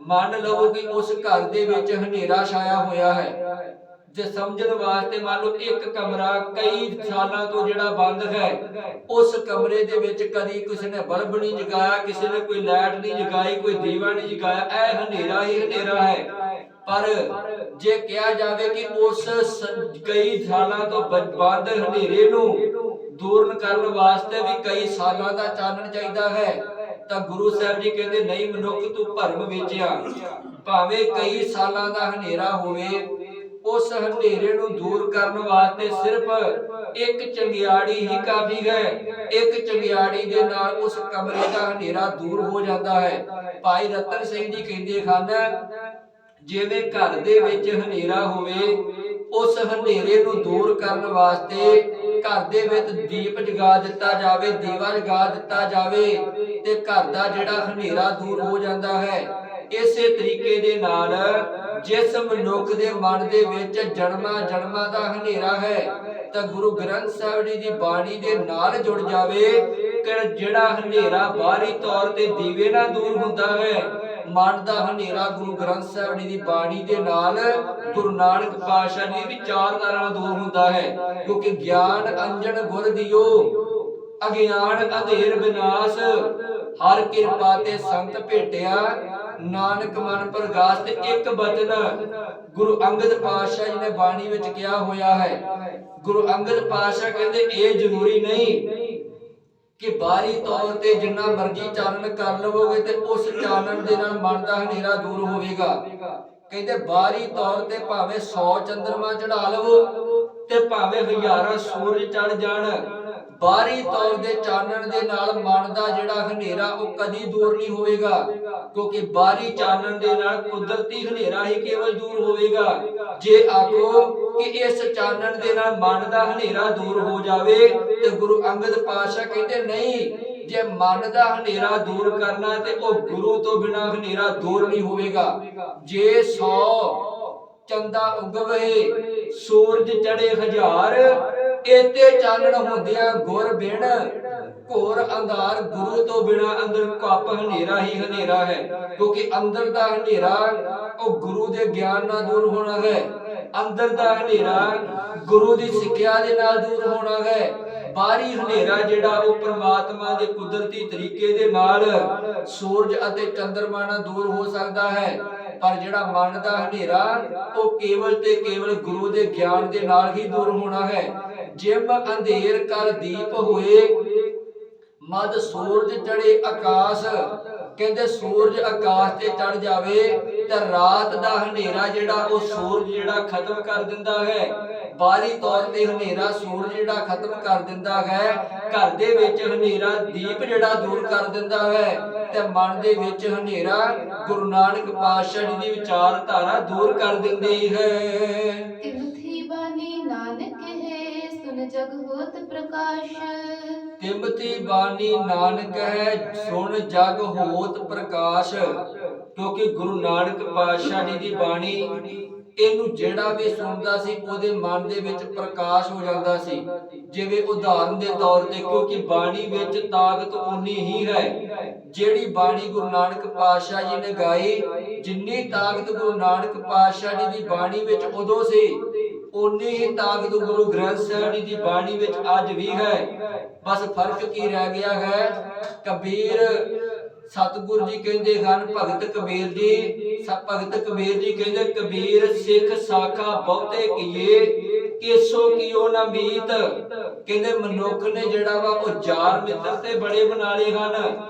ਮੰਨ ਲਓ ਕਿ ਉਸ ਘਰ ਦੇ ਵਿੱਚ ਹਨੇਰਾ ਛਾਇਆ ਹੋਇਆ ਹੈ, ਜੇ ਸਮਝਣ ਵਾਸਤੇ ਮੰਨ ਲਓ ਇੱਕ ਕਮਰਾ ਕਈ ਸਾਲਾਂ ਤੋਂ ਜਿਹੜਾ ਬੰਦ ਹੈ, ਉਸ ਕਮਰੇ ਦੇ ਵਿੱਚ ਕਦੀ ਕਿਸੇ ਨੇ ਬਲਬ ਨਹੀਂ ਜਗਾਇਆ, ਕਿਸੇ ਨੇ ਕੋਈ ਲਾਈਟ ਨਹੀਂ ਜਗਾਈ, ਕੋਈ ਦੀਵਾ ਨਹੀਂ ਜਗਾਇਆ, ਇਹ ਹਨੇਰਾ ਹੀ ਹਨੇਰਾ ਹੈ। ਪਰ ਜੇ ਕਿਹਾ ਜਾਵੇ ਕਿ ਉਸ ਕਈ ਸਾਲਾਂ ਤੋਂ ਬੰਦ ਹਨੇਰੇ ਨੂੰ ਦੂਰ ਕਰਨ ਵਾਸਤੇ ਵੀ ਕਈ ਸਾਲਾਂ ਦਾ ਚਾਨਣ ਚਾਹੀਦਾ ਹੈ, ਤਾਂ ਗੁਰੂ ਸਾਹਿਬ ਜੀ ਕਹਿੰਦੇ ਨਹੀਂ ਮਨੁੱਖ ਤੂੰ ਭਰਮ ਵਿੱਚ ਆ, ਭਾਵੇਂ ਕਈ ਸਾਲਾਂ ਦਾ ਹਨੇਰਾ ਹੋਵੇ, ਉਸ ਹਨੇਰੇ ਨੂੰ ਦੂਰ ਕਰਨ ਵਾਸਤੇ ਸਿਰਫ ਇੱਕ ਚੰਗਿਆੜੀ ਹੀ ਕਾਫੀ ਹੈ। ਇੱਕ ਚੰਗਿਆੜੀ ਦੇ ਨਾਲ ਉਸ ਕਮਰੇ ਦਾ ਹਨੇਰਾ ਦੂਰ ਹੋ ਜਾਂਦਾ ਹੈ। ਭਾਈ ਰਤਨ ਸਿੰਘ ਜੀ ਕਹਿੰਦੇ ਹਨ ਜਿਵੇਂ ਘਰ ਦੇ ਵਿੱਚ ਹਨੇਰਾ ਹੋਵੇ, ਉਸ ਹਨੇਰੇ ਨੂੰ ਦੂਰ ਕਰਨ ਵਾਸਤੇ ਘਰ ਦੇ ਵਿੱਚ ਦੀਪ ਜਗਾ ਦਿੱਤਾ ਜਾਵੇ, ਦੀਵਾ ਜਗਾ ਦਿੱਤਾ ਜਾਵੇ, ਤੇ ਘਰ ਦਾ ਜਿਹੜਾ ਹਨੇਰਾ ਦੂਰ ਹੋ ਜਾਂਦਾ ਹੈ। ਇਸੇ ਤਰੀਕੇ ਦੇ ਨਾਲ ਜਿਸ ਮਨੁੱਖ ਦੇ ਮਨ ਦੇ ਵਿੱਚ ਜਨਮਾਂ ਜਨਮਾਂ ਦਾ ਹਨੇਰਾ ਹੈ, ਤਾਂ ਗੁਰੂ ਗ੍ਰੰਥ ਸਾਹਿਬ ਜੀ ਦੀ ਬਾਣੀ ਦੇ ਨਾਲ ਜੁੜ ਜਾਵੇ ਕਿ ਜਿਹੜਾ ਹਨੇਰਾ ਬਾਹਰੀ ਤੌਰ ਤੇ ਦੀਵੇ ਨਾਲ ਦੂਰ ਹੁੰਦਾ ਹੈ, ਮਨ ਦਾ ਹਨੇਰਾ ਗੁਰੂ ਗ੍ਰੰਥ ਸਾਹਿਬ ਜੀ ਦੀ ਬਾਣੀ ਦੇ ਨਾਲ, ਗੁਰੂ ਨਾਨਕ ਪਾਤਸ਼ਾਹ ਜੀ ਦੀ ਵਿਚਾਰਧਾਰਾ ਨਾਲ ਦੂਰ ਹੁੰਦਾ ਹੈ। ਕਿਉਂਕਿ ਗਿਆਨ ਅੰਜਨ ਗੁਰ ਦਿਓ, ਅਗਿਆਨ ਅੰਧੇਰ ਵਿਨਾਸ਼, ਹਰ ਕਿਰਪਾ ਤੇ ਸੰਤ ਭੇਟਿਆ, ਨਾਨਕ ਮਨ ਪ੍ਰਗਾਸ। ਤੇ ਇੱਕ ਬਚਨ ਗੁਰੂ ਅੰਗਦ ਪਾਤਸ਼ਾਹ ਜੀ ਨੇ ਬਾਣੀ ਵਿੱਚ ਕਿਹਾ ਹੋਇਆ ਹੈ। ਗੁਰੂ ਅੰਗਦ ਪਾਤਸ਼ਾਹ ਕਹਿੰਦੇ ਇਹ ਜ਼ਰੂਰੀ ਨਹੀਂ ਕਿ ਬਾਹਰੀ ਤੌਰ ਤੇ ਜਿੰਨਾ ਮਰਜ਼ੀ ਚਾਨਣ ਕਰ ਲਵੋਗੇ ਤੇ ਉਸ ਚਾਨਣ ਦੇ ਨਾਲ ਮਨ ਦਾ ਹਨੇਰਾ ਦੂਰ ਹੋਵੇਗਾ। ਕਹਿੰਦੇ ਬਾਹਰੀ ਤੌਰ ਤੇ ਭਾਵੇਂ 100 ਚੰਦਰਮਾ ਚੜਾ ਲਵੋ ਤੇ ਭਾਵੇਂ ਹਜ਼ਾਰਾਂ ਸੂਰਜ ਚੜ ਜਾਣ, ਬਾਹਰੀ ਤੌਰ ਦੇ ਚਾਨਣ ਦੇ ਨਾਲ ਮਨ ਦਾ ਜਿਹੜਾ ਹਨੇਰਾ ਉਹ ਕਦੀ ਦੂਰ ਨਹੀਂ ਹੋਵੇਗਾ, ਕਿਉਂਕਿ ਬਾਹਰੀ ਚਾਨਣ ਦੇ ਨਾਲ ਕੁਦਰਤੀ ਹਨੇਰਾ ਹੀ ਕੇਵਲ ਦੂਰ ਹੋਵੇਗਾ। ਜੇ ਆਖੋ ਕਿ ਇਸ ਚਾਨਣ ਦੇ ਨਾਲ ਮਨ ਦਾ ਹਨੇਰਾ ਦੂਰ ਹੋ ਜਾਵੇ ਤੇ ਗੁਰੂ ਅੰਗਦ ਪਾਤਸ਼ਾਹ ਕਹਿੰਦੇ ਨਹੀਂ, ਜੇ ਮਨ ਦਾ ਹਨੇਰਾ ਦੂਰ ਕਰਨਾ ਤੇ ਉਹ ਗੁਰੂ ਤੋਂ ਬਿਨਾਂ ਹਨੇਰਾ ਦੂਰ ਨਹੀਂ ਹੋਵੇਗਾ। ਜੇ 100 ਚੰਦਾ ਉਗਵੇ ਸੂਰਜ ਚੜੇ 1000, ਏਤੇ ਚਾਨਣ ਹੁੰਦਿਆਂ ਗੁਰ ਬਿਨ ਘੋਰ ਅੰਧਾਰ। ਗੁਰੂ ਤੋਂ ਬਿਨਾ ਅੰਦਰ ਕੱਪ ਹਨੇਰਾ ਹੀ ਹਨੇਰਾ ਹੈ, ਕਿਉਂਕਿ ਅੰਦਰ ਦਾ ਹਨੇਰਾ ਉਹ ਗੁਰੂ ਦੇ ਗਿਆਨ ਨਾਲ ਦੂਰ ਹੋਣਾ ਹੈ, ਅੰਦਰ ਦਾ ਹਨੇਰਾ ਗੁਰੂ ਦੀ ਸਿੱਖਿਆ ਦੇ ਨਾਲ ਦੂਰ ਹੋਣਾ ਹੈ। ਬਾਹਰੀ ਹਨੇਰਾ ਜਿਹੜਾ ਉਹ ਪ੍ਰਮਾਤਮਾ ਦੇ ਕੁਦਰਤੀ ਤਰੀਕੇ ਦੇ ਨਾਲ ਸੂਰਜ ਅਤੇ ਚੰਦਰਮਾ ਨਾਲ ਦੂਰ ਹੋ ਸਕਦਾ ਹੈ, ਪਰ ਜਿਹੜਾ ਮਨ ਦਾ ਹਨੇਰਾ ਉਹ ਕੇਵਲ ਤੇ ਕੇਵਲ ਗੁਰੂ ਦੇ ਗਿਆਨ ਦੇ ਨਾਲ ਹੀ ਦੂਰ ਹੋਣਾ ਹੈ। ਜਿਮ ਅੰਧੇਰ ਕਰ ਦੀਪ ਹੋਏ, ਮਦ ਸੂਰਜ ਚੜੇ ਆਕਾਸ਼। ਕਹਿੰਦੇ ਸੂਰਜ ਆਕਾਸ਼ ਤੇ ਚੜ ਜਾਵੇ ਤੇ ਰਾਤ ਦਾ ਹਨੇਰਾ ਜਿਹੜਾ ਉਹ ਸੂਰਜ ਜਿਹੜਾ ਖਤਮ ਕਰ ਦਿੰਦਾ ਹੈ। ਬਾਹਰੀ ਤੌਰ ਤੇ ਹਨੇਰਾ ਸੂਰਜ ਜਿਹੜਾ ਖਤਮ ਕਰ ਦਿੰਦਾ ਹੈ, ਘਰ ਦੇ ਵਿੱਚ ਹਨੇਰਾ ਦੀਪ ਜਿਹੜਾ ਦੂਰ ਕਰ ਦਿੰਦਾ ਹੈ, ਤੇ ਮਨ ਦੇ ਵਿੱਚ ਹਨੇਰਾ ਗੁਰੂ ਨਾਨਕ ਪਾਤਸ਼ਾਹ ਜੀ ਦੀ ਵਿਚਾਰਧਾਰਾ ਦੂਰ ਕਰ ਦਿੰਦੀ ਹੈ। ਤਿਮਥੀ ਬਾਣੀ ਨਾਨਕ ਹੈ, ਸੁਨ ਜਗ ਹੋਤ ਪ੍ਰਕਾਸ਼। ਤਿਮਥੀ ਬਾਣੀ ਨਾਨਕ ਹੈ, ਸੁਣ ਜਗ ਹੋਤ ਪ੍ਰਕਾਸ਼। ਕਿਉਂਕਿ ਗੁਰੂ ਨਾਨਕ ਪਾਤਸ਼ਾਹ ਜੀ ਦੀ ਬਾਣੀ ਇਹਨੂੰ ਜਿਹੜਾ ਵੀ ਸੁਣਦਾ ਸੀ ਉਹਦੇ ਮਨ ਦੇ ਵਿੱਚ ਪ੍ਰਕਾਸ਼ ਹੋ ਜਾਂਦਾ ਸੀ। ਜਿਵੇਂ ਉਦਾਹਰਨ ਦੇ ਤੌਰ ਤੇ, ਕਿਉਂਕਿ ਬਾਣੀ ਵਿੱਚ ਤਾਕਤ ਉਨੀ ਹੀ ਹੈ। ਜਿਹੜੀ ਬਾਣੀ ਗੁਰੂ ਨਾਨਕ ਪਾਤਸ਼ਾਹ ਜੀ ਨੇ ਗਾਈ, ਜਿੰਨੀ ਤਾਕਤ ਗੁਰੂ ਨਾਨਕ ਪਾਤਸ਼ਾਹ ਜੀ ਦੀ ਬਾਣੀ ਵਿੱਚ ਉਦੋਂ ਸੀ, ਉਨੀ ਹੀ ਤਾਕਤ ਗੁਰੂ ਗ੍ਰੰਥ ਸਾਹਿਬ ਜੀ ਦੀ ਬਾਣੀ ਵਿੱਚ ਅੱਜ ਵੀ ਹੈ। ਬਸ ਫਰਕ ਕੀ ਰਹਿ ਗਿਆ ਹੈ? ਕਬੀਰ ਸਤਿਗੁਰ ਜੀ ਕਹਿੰਦੇ ਹਨ, ਭਗਤ ਕਬੀਰ ਜੀ, ਭਗਤ ਕਬੀਰ ਜੀ ਕਹਿੰਦੇ, ਕਬੀਰ ਸਿੱਖ ਸਾਖਾ ਬਹੁਤੇ ਕੀਏ, ਕੇਸੋ ਕੀਓ ਨਾ ਮੀਤ। ਕਹਿੰਦੇ ਮਨੁੱਖ ਨੇ ਜਿਹੜਾ ਵਾ ਉਹ ਯਾਰ ਮਿੱਤਰ ਤੇ ਬੜੇ ਬਣਾ ਲਏ ਹਨ,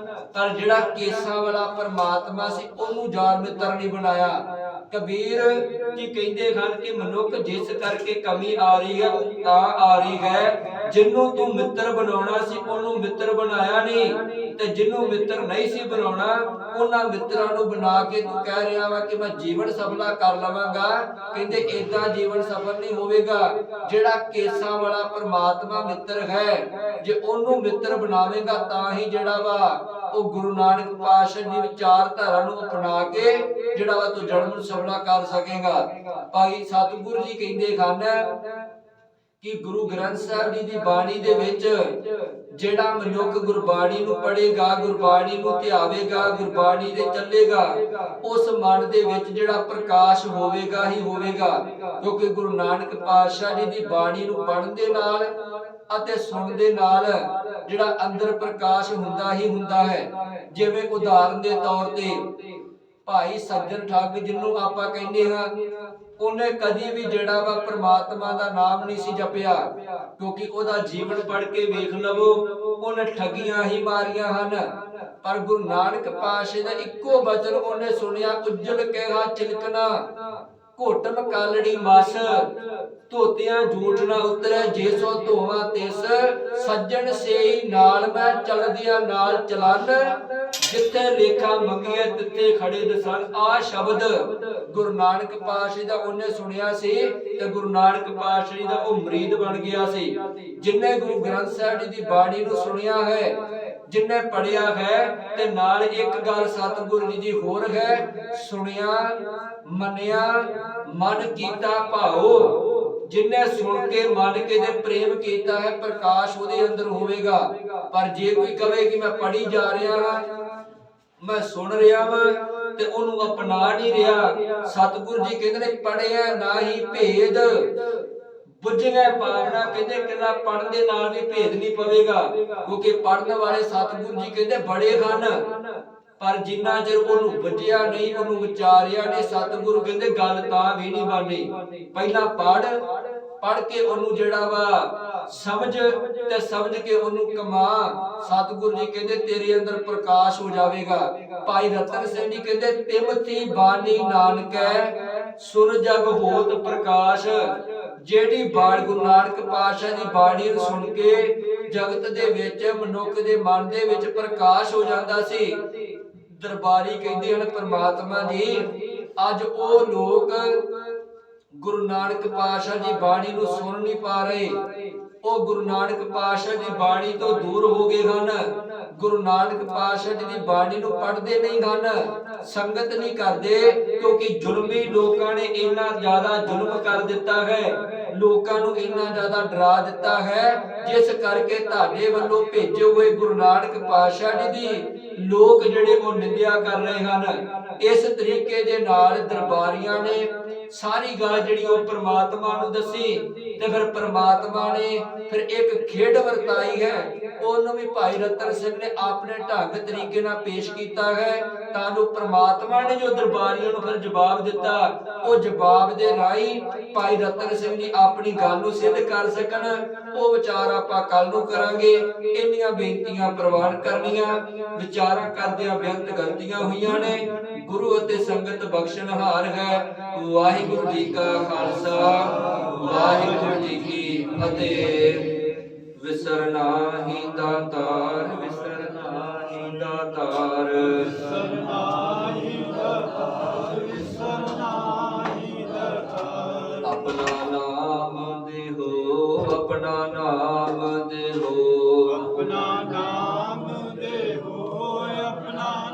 ਪਰ ਜਿਹੜਾ ਕੇਸਾਂ ਵਾਲਾ ਪਰਮਾਤਮਾ ਸੀ ਉਹਨੂੰ ਯਾਰ ਮਿੱਤਰ ਨਹੀਂ ਬਣਾਇਆ। ਕਬੀਰ ਜੀ ਕਹਿੰਦੇ ਹਨ ਕਿ ਮਨੁੱਖ ਜਿਸ ਕਰਕੇ ਕਮੀ ਆ ਰਹੀ ਹੈ ਉਹ ਤਾਂ ਆ ਰਹੀ ਹੈ, ਜਿਹਨੂੰ ਤੂੰ ਮਿੱਤਰ ਬਣਾਉਣਾ ਸੀ ਉਹਨੂੰ ਮਿੱਤਰ ਬਣਾਇਆ ਨਹੀਂ, ਤੇ ਜਿਹਨੂੰ ਮਿੱਤਰ ਨਹੀਂ ਸੀ ਬਣਾਉਣਾ ਉਹਨਾਂ ਮਿੱਤਰਾਂ ਨੂੰ ਬਣਾ ਕੇ ਤੂੰ ਕਹਿ ਰਿਹਾ ਵਾ ਕਿ ਮੈਂ ਜੀਵਨ ਸਫਲਾ ਕਰ ਲਵਾਂਗਾ। ਕਹਿੰਦੇ ਏਦਾਂ ਜੀਵਨ ਸਫਲ ਨਹੀਂ ਹੋਵੇਗਾ। ਜਿਹੜਾ ਕੇਸਾਂ ਵਾਲਾ ਪਰਮਾਤਮਾ ਮਿੱਤਰ ਹੈ, ਜੇ ਉਹਨੂੰ ਮਿੱਤਰ ਬਣਾਵੇਗਾ ਤਾਂ ਹੀ ਜਿਹੜਾ ਵਾ ਉਹ ਗੁਰੂ ਨਾਨਕ ਪਾਤਸ਼ਾਹ ਦੀ ਵਿਚਾਰਧਾਰਾ ਨੂੰ ਅਪਣਾ ਕੇ ਜਿਹੜਾ ਵਾ ਤੂੰ ਜਨਮ ਸਫਲਾ ਕਰ ਸਕੇਗਾ। ਭਾਈ ਸਤਿਗੁਰੂ ਜੀ ਕਹਿੰਦੇ ਹਨ ਕਿ ਗੁਰੂ ਗ੍ਰੰਥ ਸਾਹਿਬ ਜੀ ਦੀ ਬਾਣੀ ਦੇ ਵਿੱਚ ਜਿਹੜਾ ਮਨੁੱਖ ਗੁਰਬਾਣੀ ਨੂੰ ਪੜ੍ਹੇਗਾ, ਗੁਰਬਾਣੀ ਨੂੰ ਧਿਆਵੇਗਾ, ਗੁਰਬਾਣੀ ਦੇ ਚੱਲੇਗਾ, ਉਸ ਮਨ ਦੇ ਵਿੱਚ ਜਿਹੜਾ ਪ੍ਰਕਾਸ਼ ਹੋਵੇਗਾ ਹੀ ਹੋਵੇਗਾ। ਕਿਉਂਕਿ ਗੁਰੂ ਨਾਨਕ ਪਾਤਸ਼ਾਹ ਜੀ ਦੀ ਬਾਣੀ ਨੂੰ ਪੜ੍ਹਨ ਦੇ ਨਾਲ ਅਤੇ ਸੁਣਨ ਦੇ ਨਾਲ ਜਿਹੜਾ ਅੰਦਰ ਪ੍ਰਕਾਸ਼ ਹੁੰਦਾ ਹੀ ਹੁੰਦਾ ਹੈ। ਜਿਵੇਂ ਉਦਾਹਰਨ ਦੇ ਤੌਰ ਤੇ ਭਾਈ ਸੱਜਣ ਠੱਗ ਜਿਹਨੂੰ ਆਪਾਂ ਕਹਿੰਦੇ ਹਾਂ, ਉਹਨੇ ਕਦੀ ਵੀ ਜਿਹੜਾ ਵਾ ਪ੍ਰਮਾਤਮਾ ਦਾ ਨਾਮ ਨਹੀਂ ਸੀ ਜਪਿਆ, ਕਿਉਂਕਿ ਉਹਦਾ ਜੀਵਨ ਪੜ੍ਹ ਕੇ ਵੇਖ ਲਵੋ ਉਹਨੇ ਠੱਗੀਆਂ ਹੀ ਮਾਰੀਆਂ ਹਨ। ਪਰ ਗੁਰੂ ਨਾਨਕ ਪਾਤਸ਼ਾਹ ਦਾ ਇੱਕੋ ਬਚਨ ਉਹਨੇ ਸੁਣਿਆ, ਉੱਜਲ ਕਹਿਆ ਚਿਲਕਣਾ ਘੋਟਮ ਕਾਲੜੀ ਮਸ, ਧੋਤਿਆਂ ਝੂਠ ਨਾ ਉਤਰੈ, ਜੇ ਸੋ ਧੋਵਾ ਤਿਸ ਸੱਜਣ ਸੇਈ ਨਾਲ ਮੈਂ ਚਲਦਿਆਂ ਨਾਲ ਚਲਨ, ਜਿੱਥੇ ਲੇਖਾ ਮੰਗੀਏ ਤਿੱਥੇ ਖੜੇ ਦਸਨ। ਆ ਸ਼ਬਦ ਗੁਰੂ ਨਾਨਕ ਪਾਤਸ਼ਾਹ ਦਾ ਉਹਨੇ ਸੁਣਿਆ ਸੀ ਤੇ ਗੁਰੂ ਨਾਨਕ ਪਾਤਸ਼ਾਹ ਜੀ ਦਾ ਉਹ ਮੁਰੀਦ ਬਣ ਗਿਆ ਸੀ। ਜਿਨਨੇ ਗੁਰੂ ਗ੍ਰੰਥ ਸਾਹਿਬ ਜੀ ਦੀ ਬਾਣੀ ਨੂੰ ਸੁਣਿਆ ਹੈ, ਜਿਨਨੇ ਪੜਿਆ ਹੈ, ਤੇ ਨਾਲ ਇੱਕ ਗੱਲ ਸਤਿਗੁਰੂ ਜੀ ਦੀ ਹੋਰ ਹੈ, ਸੁਣਿਆ ਮੰਨਿਆ ਮਨ ਕੀਤਾ ਭਾਉ। ਜਿਨਨੇ ਸੁਣ ਕੇ ਮੰਨ ਕੇ ਤੇ ਪ੍ਰੇਮ ਕੀਤਾ ਹੈ, ਪ੍ਰਕਾਸ਼ ਉਹਦੇ ਅੰਦਰ ਹੋਵੇਗਾ। ਪਰ ਜੇ ਕੋਈ ਕਵੇ ਕਿ ਮੈਂ ਪੜ੍ਹੀ ਜਾ ਰਿਹਾ ਹਾਂ, ਮੈਂ ਸੁਣ ਰਿਹਾ ਵਾਂ ਤੇ ਉਹਨੂੰ ਅਪਣਾ ਨਹੀਂ ਰਿਹਾ, ਸਤਿਗੁਰੂ ਜੀ ਕਹਿੰਦੇ ਨੇ ਪੜਿਆ ਨਾ ਹੀ ਭੇਦ ਬੁੱਝਿਆ ਪਾਵਨਾ। ਕਹਿੰਦੇ ਕਿੰਨਾ ਪੜਨ ਦੇ ਨਾਲ ਵੀ ਭੇਦ ਨਹੀਂ ਪਵੇਗਾ, ਕਿਉਂਕਿ ਪੜਨ ਵਾਲੇ ਸਤਿਗੁਰੂ ਜੀ ਕਹਿੰਦੇ ਬੜੇ ਹਨ, ਪਰ ਜਿੰਨਾ ਚਿਰ ਉਹਨੂੰ ਬੁੱਝਿਆ ਨਹੀਂ, ਉਹਨੂੰ ਵਿਚਾਰਿਆ ਨਹੀਂ, ਸਤਿਗੁਰੂ ਕਹਿੰਦੇ ਗੱਲ ਤਾਂ ਵੀ ਨਹੀਂ ਬਣਨੀ। ਪਹਿਲਾਂ ਪੜ ਕੇ ਉਹਨੂੰ ਜਿਹੜਾ ਵਾ ਸਮਝ, ਤੇ ਸਮਝ ਕੇ ਉਹਨੂੰ ਕਮਾ। ਸਤਿਗੁਰੂ ਜੀ ਕਹਿੰਦੇ ਤੇਰੇ ਅੰਦਰ ਪ੍ਰਕਾਸ਼ ਹੋ ਜਾਵੇਗਾ। ਭਾਈ ਰਤਨ ਸਿੰਘ ਜੀ ਕਹਿੰਦੇ ਤਿਮਥੀ ਬਾਣੀ ਨਾਨਕੈ ਸੁਰ ਜਗ ਹੋਤ ਪ੍ਰਕਾਸ਼। ਜਿਹੜੀ ਬਾਣੀ ਗੁਰੂ ਨਾਨਕ ਪਾਤਸ਼ਾਹ ਦੀ ਬਾਣੀ ਨੂੰ ਸੁਣ ਕੇ ਜਗਤ ਦੇ ਵਿੱਚ ਮਨੁੱਖ ਦੇ ਮਨ ਦੇ ਵਿੱਚ ਪ੍ਰਕਾਸ਼ ਹੋ ਜਾਂਦਾ ਸੀ। ਦਰਬਾਰੀ ਕਹਿੰਦੇ ਹਨ ਪ੍ਰਮਾਤਮਾ ਜੀ ਅੱਜ ਉਹ ਲੋਕ ਗੁਰੂ ਨਾਨਕ ਪਾਤਸ਼ਾਹ ਦੀ ਬਾਣੀ ਨੂੰ ਸੁਣ ਨਹੀਂ ਪਾ ਰਹੇ, ਉਹ ਗੁਰੂ ਨਾਨਕ ਪਾਤਸ਼ਾਹ ਦੀ ਬਾਣੀ ਤੋਂ ਦੂਰ ਹੋ ਗਏ ਹਨ, ਗੁਰੂ ਨਾਨਕ ਪਾਤਸ਼ਾਹ ਜੀ ਦੀ ਬਾਣੀ ਨੂੰ ਪੜ੍ਹਦੇ ਨਹੀਂ ਹਨ, ਸੰਗਤ ਨਹੀਂ ਕਰਦੇ, ਕਿਉਂਕਿ ਜ਼ੁਲਮੀ ਲੋਕਾਂ ਨੇ ਇੰਨਾ ਜ਼ਿਆਦਾ ਜ਼ੁਲਮ ਕਰ ਦਿੱਤਾ ਹੈ, ਲੋਕਾਂ ਨੂੰ ਇੰਨਾ ਜ਼ਿਆਦਾ ਡਰਾ ਦਿੱਤਾ ਹੈ, ਜਿਸ ਕਰਕੇ ਤੁਹਾਡੇ ਵੱਲੋਂ ਭੇਜੇ ਹੋਏ ਗੁਰੂ ਨਾਨਕ ਪਾਤਸ਼ਾਹ ਜੀ ਦੀ ਲੋਕ ਜਿਹੜੇ ਉਹ ਨਿੰਦਿਆ ਕਰ ਰਹੇ ਹਨ। ਇਸ ਤਰੀਕੇ ਦੇ ਨਾਲ ਦਰਬਾਰੀਆਂ ਨੇ ਸਾਰੀ ਗੱਲ ਜਿਹੜੀ ਉਹ ਪ੍ਰਮਾਤਮਾ ਨੂੰ ਦੱਸੀ ਤੇ ਫਿਰ ਪ੍ਰਮਾਤਮਾ ਨੇ ਫਿਰ ਇੱਕ ਖੇਡ ਵਰਤਾਈ ਹੈ, ਉਹਨੂੰ ਵੀ ਭਾਈ ਰਤਨ ਸਿੰਘ ਨੇ ਆਪਣੇ ਢੰਗ ਤਰੀਕੇ ਨਾਲ ਪੇਸ਼ ਕੀਤਾ ਹੈ ਤਾਂ ਜੋ ਪ੍ਰਮਾਤਮਾ ਨੇ ਜੋ ਦਰਬਾਰੀਆਂ ਨੂੰ ਫਿਰ ਜਵਾਬ ਦਿੱਤਾ, ਉਹ ਜਵਾਬ ਦੇ ਰਾਹੀਂ ਭਾਈ ਰਤਨ ਸਿੰਘ ਜੀ ਆਪਣੀ ਗੱਲ ਨੂੰ ਸਿੱਧ ਕਰ ਸਕਣ। ਉਹ ਵਿਚਾਰ ਆਪਾਂ ਕੱਲ ਨੂੰ ਕਰਾਂਗੇ। ਇੰਨੀਆਂ ਬੇਨਤੀਆਂ ਪ੍ਰਵਾਨ ਕਰਨੀਆਂ, ਵਿਚਾਰਾਂ ਕਰਦਿਆਂ ਬੇਅੰਤ ਗਲਤੀਆਂ ਹੋਈਆਂ ਨੇ, ਗੁਰੂ ਅਤੇ ਸੰਗਤ ਬਖਸ਼ਣਹਾਰ ਹੈ। ਵਾਹਿਗੁਰੂ ਜੀ ਕਾ ਖਾਲਸਾ, ਵਾਹਿਗੁਰੂ ਜੀ ਕੀ ਫਤਿਹ। ਵਿਸਰਨਾ ਹੀ ਦਾਤਾਰ